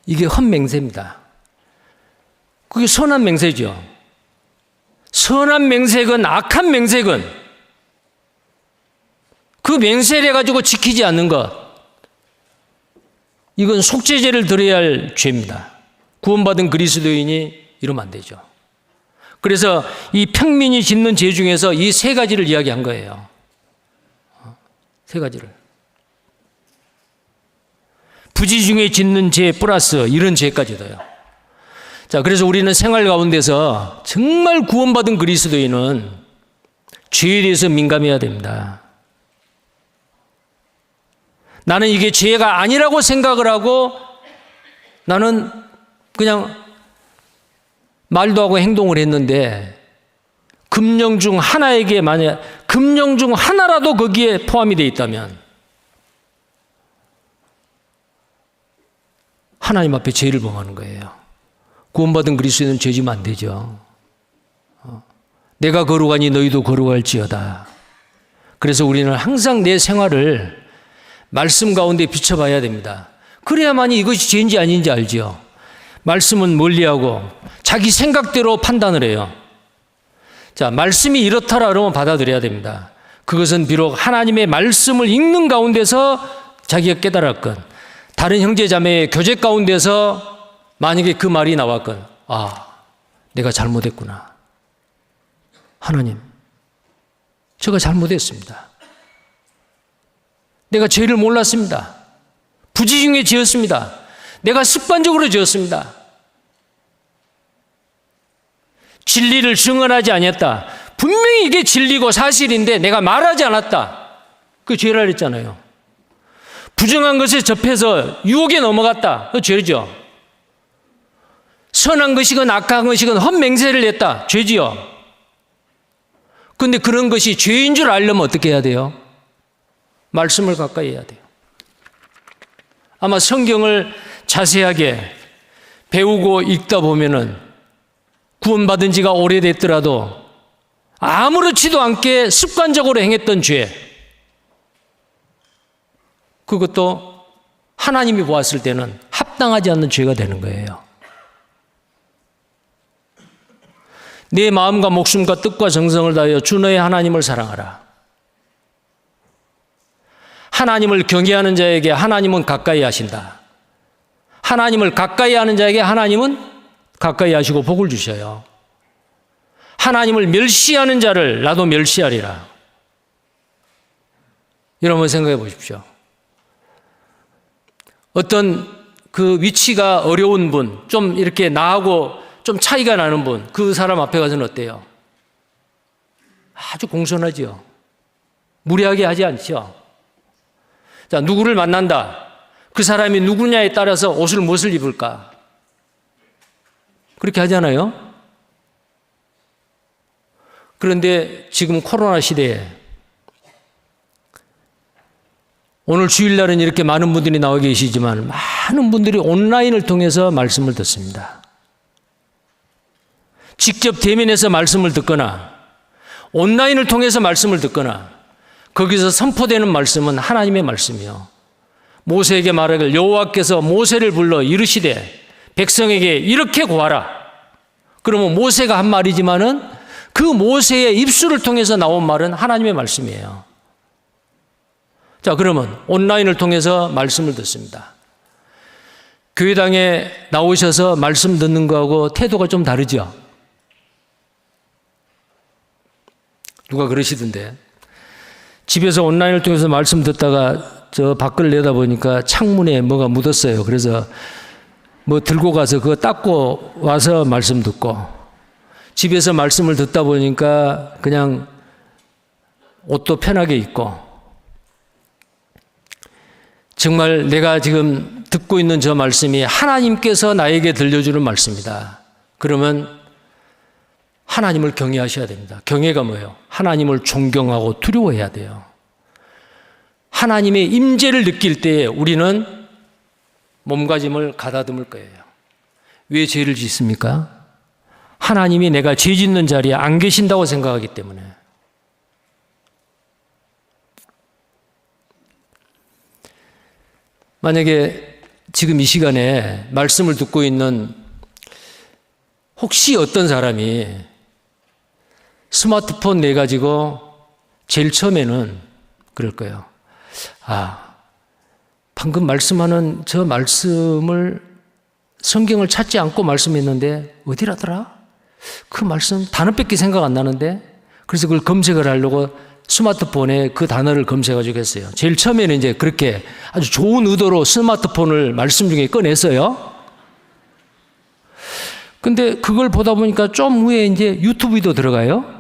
이게 헛맹세입니다. 그게 선한 맹세죠. 선한 맹세건 악한 맹세건 그 맹세를 해가지고 지키지 않는 것, 이건 속죄제를 드려야 할 죄입니다. 구원받은 그리스도인이 이러면 안 되죠. 그래서 이 평민이 짓는 죄 중에서 이 세 가지를 이야기한 거예요. 세 가지를. 부지 중에 짓는 죄 플러스 이런 죄까지도요. 자, 그래서 우리는 생활 가운데서 정말 구원받은 그리스도인은 죄에 대해서 민감해야 됩니다. 나는 이게 죄가 아니라고 생각을 하고 나는 그냥 말도 하고 행동을 했는데 금령 중 하나에게 만약 금령 중 하나라도 거기에 포함이 되어 있다면 하나님 앞에 죄를 범하는 거예요. 구원받은 그리스도인은 죄 지면 안 되죠. 내가 거룩하니 너희도 거룩할지어다. 그래서 우리는 항상 내 생활을 말씀 가운데 비춰봐야 됩니다. 그래야만이 이것이 죄인지 아닌지 알죠. 말씀은 멀리하고 자기 생각대로 판단을 해요. 자, 말씀이 이렇다라 그러면 받아들여야 됩니다. 그것은 비록 하나님의 말씀을 읽는 가운데서 자기가 깨달았건 다른 형제 자매의 교제 가운데서 만약에 그 말이 나왔건 내가 잘못했구나. 하나님, 제가 잘못했습니다. 내가 죄를 몰랐습니다. 부지 중에 지었습니다. 내가 습관적으로 지었습니다. 진리를 증언하지 않았다. 분명히 이게 진리고 사실인데 내가 말하지 않았다. 그 죄라 했잖아요. 부정한 것에 접해서 유혹에 넘어갔다. 그 죄죠. 선한 것이건 악한 것이건 헛맹세를 했다. 죄지요. 그런데 그런 것이 죄인 줄 알려면 어떻게 해야 돼요? 말씀을 가까이 해야 돼요. 아마 성경을 자세하게 배우고 읽다 보면은 구원받은 지가 오래됐더라도 아무렇지도 않게 습관적으로 행했던 죄, 그것도 하나님이 보았을 때는 합당하지 않는 죄가 되는 거예요. 내 마음과 목숨과 뜻과 정성을 다하여 주 너의 하나님을 사랑하라. 하나님을 경외하는 자에게 하나님은 가까이 하신다. 하나님을 가까이 하는 자에게 하나님은 가까이 하시고 복을 주셔요. 하나님을 멸시하는 자를 나도 멸시하리라. 여러분 생각해 보십시오. 어떤 그 위치가 어려운 분, 좀 이렇게 나하고 좀 차이가 나는 분, 그 사람 앞에 가서는 어때요? 아주 공손하지요. 무례하게 하지 않죠. 자, 누구를 만난다. 그 사람이 누구냐에 따라서 옷을 무엇을 입을까? 그렇게 하잖아요. 그런데 지금 코로나 시대에 오늘 주일날은 이렇게 많은 분들이 나와 계시지만 많은 분들이 온라인을 통해서 말씀을 듣습니다. 직접 대면해서 말씀을 듣거나 온라인을 통해서 말씀을 듣거나 거기서 선포되는 말씀은 하나님의 말씀이요. 모세에게 말하길 여호와께서 모세를 불러 이르시되 백성에게 이렇게 고하라. 그러면 모세가 한 말이지만은 그 모세의 입술을 통해서 나온 말은 하나님의 말씀이에요. 자, 그러면 온라인을 통해서 말씀을 듣습니다. 교회당에 나오셔서 말씀 듣는 거하고 태도가 좀 다르죠? 누가 그러시던데 집에서 온라인을 통해서 말씀 듣다가 저 밖을 내다보니까 창문에 뭐가 묻었어요. 그래서 뭐 들고 가서 그거 닦고 와서 말씀 듣고, 집에서 말씀을 듣다 보니까 그냥 옷도 편하게 입고, 정말 내가 지금 듣고 있는 저 말씀이 하나님께서 나에게 들려주는 말씀이다. 그러면 하나님을 경외하셔야 됩니다. 경외가 뭐예요? 하나님을 존경하고 두려워해야 돼요. 하나님의 임재를 느낄 때에 우리는 몸가짐을 가다듬을 거예요. 왜 죄를 짓습니까? 하나님이 내가 죄 짓는 자리에 안 계신다고 생각하기 때문에. 만약에 지금 이 시간에 말씀을 듣고 있는 혹시 어떤 사람이 스마트폰 내 가지고 제일 처음에는 그럴 거예요. 방금 말씀하는 저 말씀을 성경을 찾지 않고 말씀했는데 어디라더라? 그 말씀 단어밖에 생각 안 나는데, 그래서 그걸 검색을 하려고 스마트폰에 그 단어를 검색해가지고 했어요. 제일 처음에는 이제 그렇게 아주 좋은 의도로 스마트폰을 말씀 중에 꺼냈어요. 근데 그걸 보다 보니까 좀 후에 이제 유튜브에도 들어가요.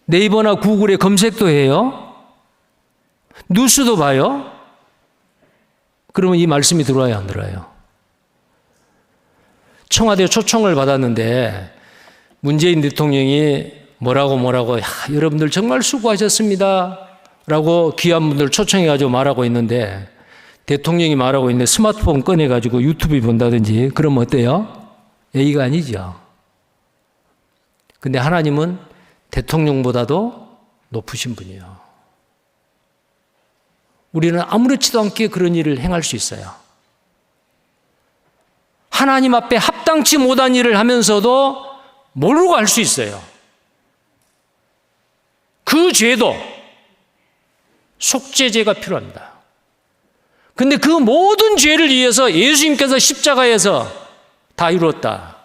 네이버나 구글에 검색도 해요. 뉴스도 봐요. 그러면 이 말씀이 들어와요, 안 들어와요? 청와대 초청을 받았는데 문재인 대통령이 뭐라고 여러분들 정말 수고하셨습니다 라고 귀한 분들 초청해가지고 말하고 있는데, 대통령이 말하고 있는데 스마트폰 꺼내가지고 유튜브 본다든지 그러면 어때요? 예의가 아니죠. 근데 하나님은 대통령보다도 높으신 분이에요. 우리는 아무렇지도 않게 그런 일을 행할 수 있어요. 하나님 앞에 합당치 못한 일을 하면서도 모르고 할 수 있어요. 그 죄도 속죄제가 필요합니다. 근데 그 모든 죄를 위해서 예수님께서 십자가에서 다 이루었다.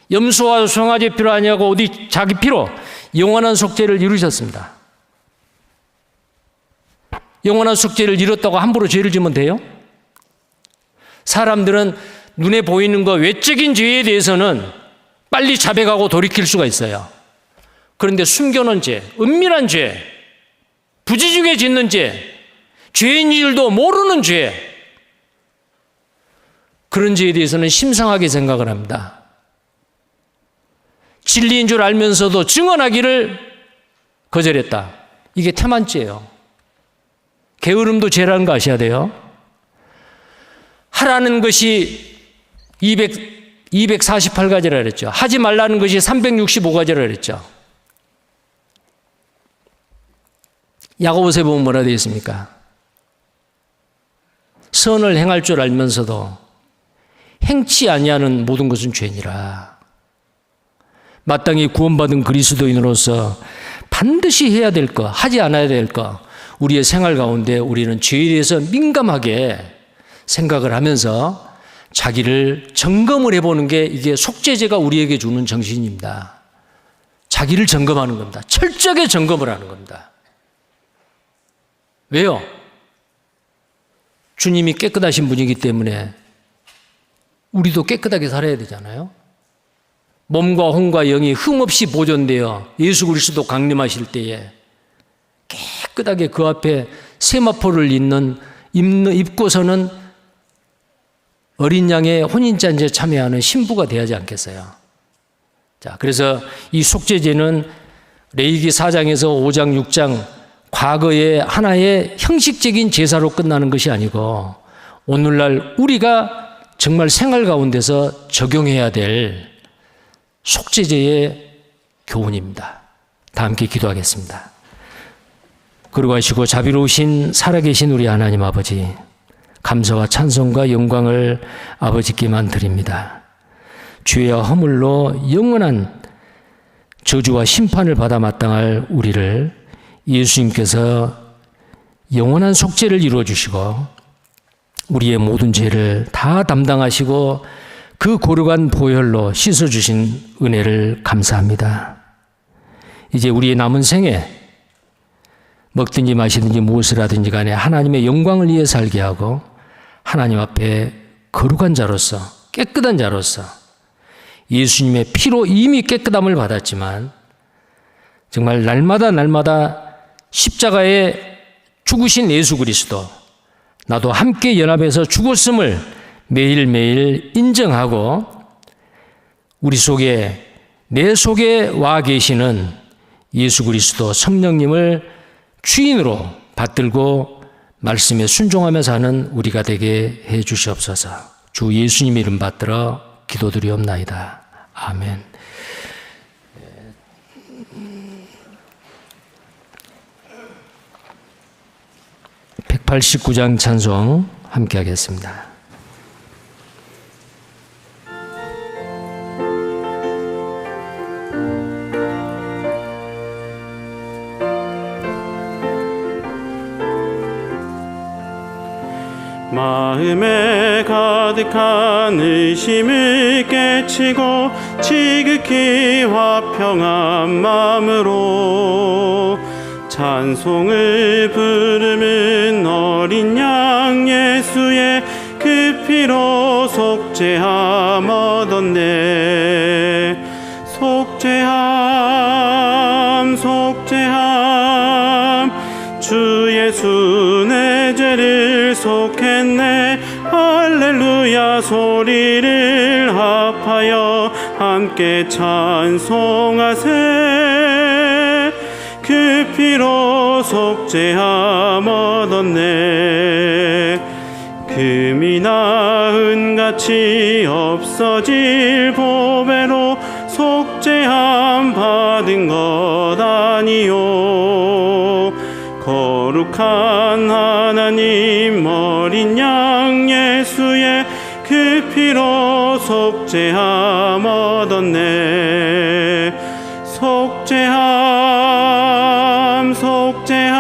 염소와 송아지 필요하냐고 어디 자기 피로 영원한 속죄를 이루셨습니다. 영원한 속죄를 이뤘다고 함부로 죄를 지면 돼요? 사람들은 눈에 보이는 거 외적인 죄에 대해서는 빨리 자백하고 돌이킬 수가 있어요. 그런데 숨겨놓은 죄, 은밀한 죄, 부지중에 짓는 죄, 죄인 줄도 모르는 죄, 그런 죄에 대해서는 심상하게 생각을 합니다. 진리인 줄 알면서도 증언하기를 거절했다. 이게 태만죄예요. 게으름도 죄라는 거 아셔야 돼요. 하라는 것이 248가지라 그랬죠. 하지 말라는 것이 365가지라 그랬죠. 야고보서에 보면 뭐라 되어 있습니까? 선을 행할 줄 알면서도 행치 아니하는 모든 것은 죄니라. 마땅히 구원받은 그리스도인으로서 반드시 해야 될 것, 하지 않아야 될 것, 우리의 생활 가운데 우리는 죄에 대해서 민감하게 생각을 하면서 자기를 점검을 해보는 게, 이게 속죄제가 우리에게 주는 정신입니다. 자기를 점검하는 겁니다. 철저하게 점검을 하는 겁니다. 왜요? 주님이 깨끗하신 분이기 때문에 우리도 깨끗하게 살아야 되잖아요. 몸과 혼과 영이 흠없이 보존되어 예수 그리스도 강림하실 때에 깨끗하게 그 앞에 세마포를 입고서는 어린 양의 혼인잔치에 참여하는 신부가 되어야지 않겠어요? 자, 그래서 이 속죄제는 레위기 4장에서 5장, 6장 과거의 하나의 형식적인 제사로 끝나는 것이 아니고 오늘날 우리가 정말 생활 가운데서 적용해야 될 속죄제의 교훈입니다. 다 함께 기도하겠습니다. 그러고 자비로우신 살아계신 우리 하나님 아버지, 감사와 찬송과 영광을 아버지께만 드립니다. 죄와 허물로 영원한 저주와 심판을 받아 마땅할 우리를 예수님께서 영원한 속죄를 이루어 주시고 우리의 모든 죄를 다 담당하시고 그 고르간 보혈로 씻어 주신 은혜를 감사합니다. 이제 우리의 남은 생에 먹든지 마시든지 무엇을 하든지 간에 하나님의 영광을 위해 살게 하고 하나님 앞에 거룩한 자로서, 깨끗한 자로서 예수님의 피로 이미 깨끗함을 받았지만 정말 날마다 십자가에 죽으신 예수 그리스도, 나도 함께 연합해서 죽었음을 매일매일 인정하고 우리 속에 내 속에 와 계시는 예수 그리스도 성령님을 주인으로 받들고 말씀에 순종하며 사는 우리가 되게 해 주시옵소서. 주 예수님 이름 받들어 기도드리옵나이다. 아멘. 189장 찬송 함께 하겠습니다. 마음에 가득한 의심을 깨치고 지극히 화평한 마음으로 찬송을 부르는 어린 양 예수의 그 피로 속죄함 얻었네. 속죄함 속죄함 주 예수 내 죄를 속했네. 할렐루야 소리를 합하여 함께 찬송하세. 그 피로 속죄함 얻었네. 금이나 은같이 없어질 보배로 속죄함 받은 것 아니요. 거룩한 하나님 어린 양 예수의 그 피로 속죄함 얻었네. 속죄함 속죄함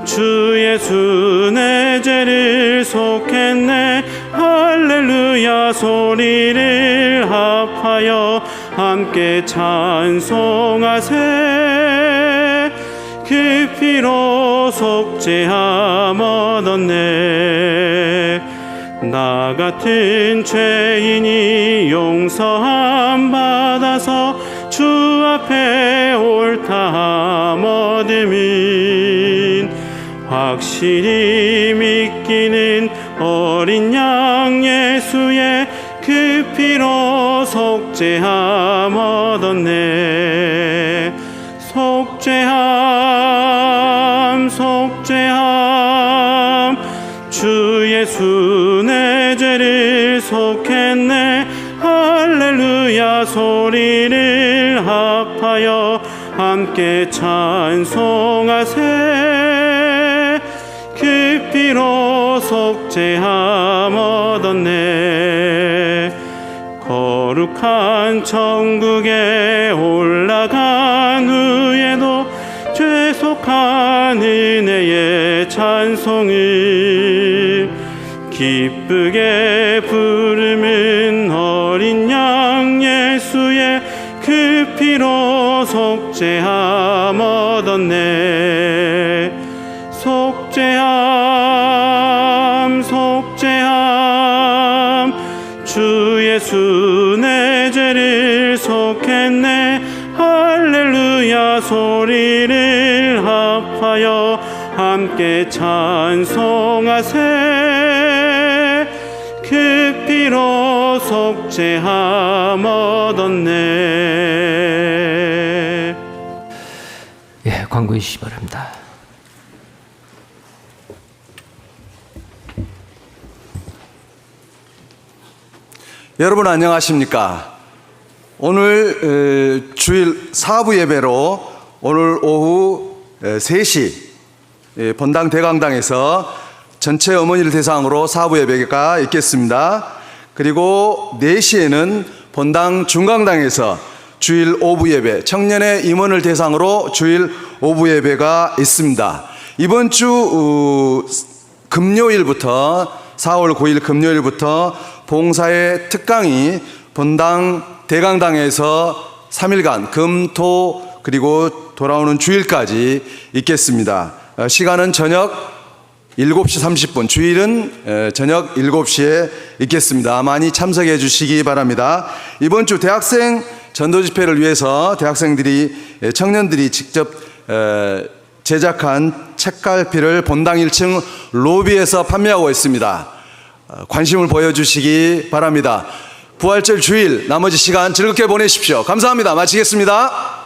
주 예수 내 죄를 속했네. 할렐루야 소리를 합하여 함께 찬송하세. 그 피로 속죄함 얻었네. 나 같은 죄인이 용서함 받아서 주 앞에 옳다함 얻음은 확실히 믿기는 어린 양 예수의 그 피로 속죄함 얻었네. 속죄함 속죄함 주 예수 내 죄를 속했네. 할렐루야 소리를 합하여 함께 찬송하세. 그 피로 속죄함 얻었네. 거룩한 천국에 올라간 후에도 죄속한 은혜의 찬송을 기쁘게 부르는 어린 양 예수의 그 피로 속죄함 얻었네. 속죄함 속죄함 주 예수 내 죄를 속했네. 할렐루야 소리를 합하여 함께 찬송하세. 그 피로 속죄함 얻었네. 예, 광고해 주시기 바랍니다. 여러분 안녕하십니까? 오늘 주일 사부 예배로 오늘 오후 3시 본당 대강당에서 전체 어머니를 대상으로 사부 예배가 있겠습니다. 그리고 4시에는 본당 중강당에서 주일 오부 예배, 청년의 임원을 대상으로 주일 오부 예배가 있습니다. 이번 주 금요일부터 4월 9일 금요일부터 봉사의 특강이 본당 대강당에서 3일간 금, 토, 그리고 돌아오는 주일까지 있겠습니다. 시간은 저녁 7시 30분, 주일은 저녁 7시에 있겠습니다. 많이 참석해 주시기 바랍니다. 이번 주 대학생 전도 집회를 위해서 대학생들이, 청년들이 직접 제작한 책갈피를 본당 1층 로비에서 판매하고 있습니다. 관심을 보여주시기 바랍니다. 부활절 주일 나머지 시간 즐겁게 보내십시오. 감사합니다. 마치겠습니다.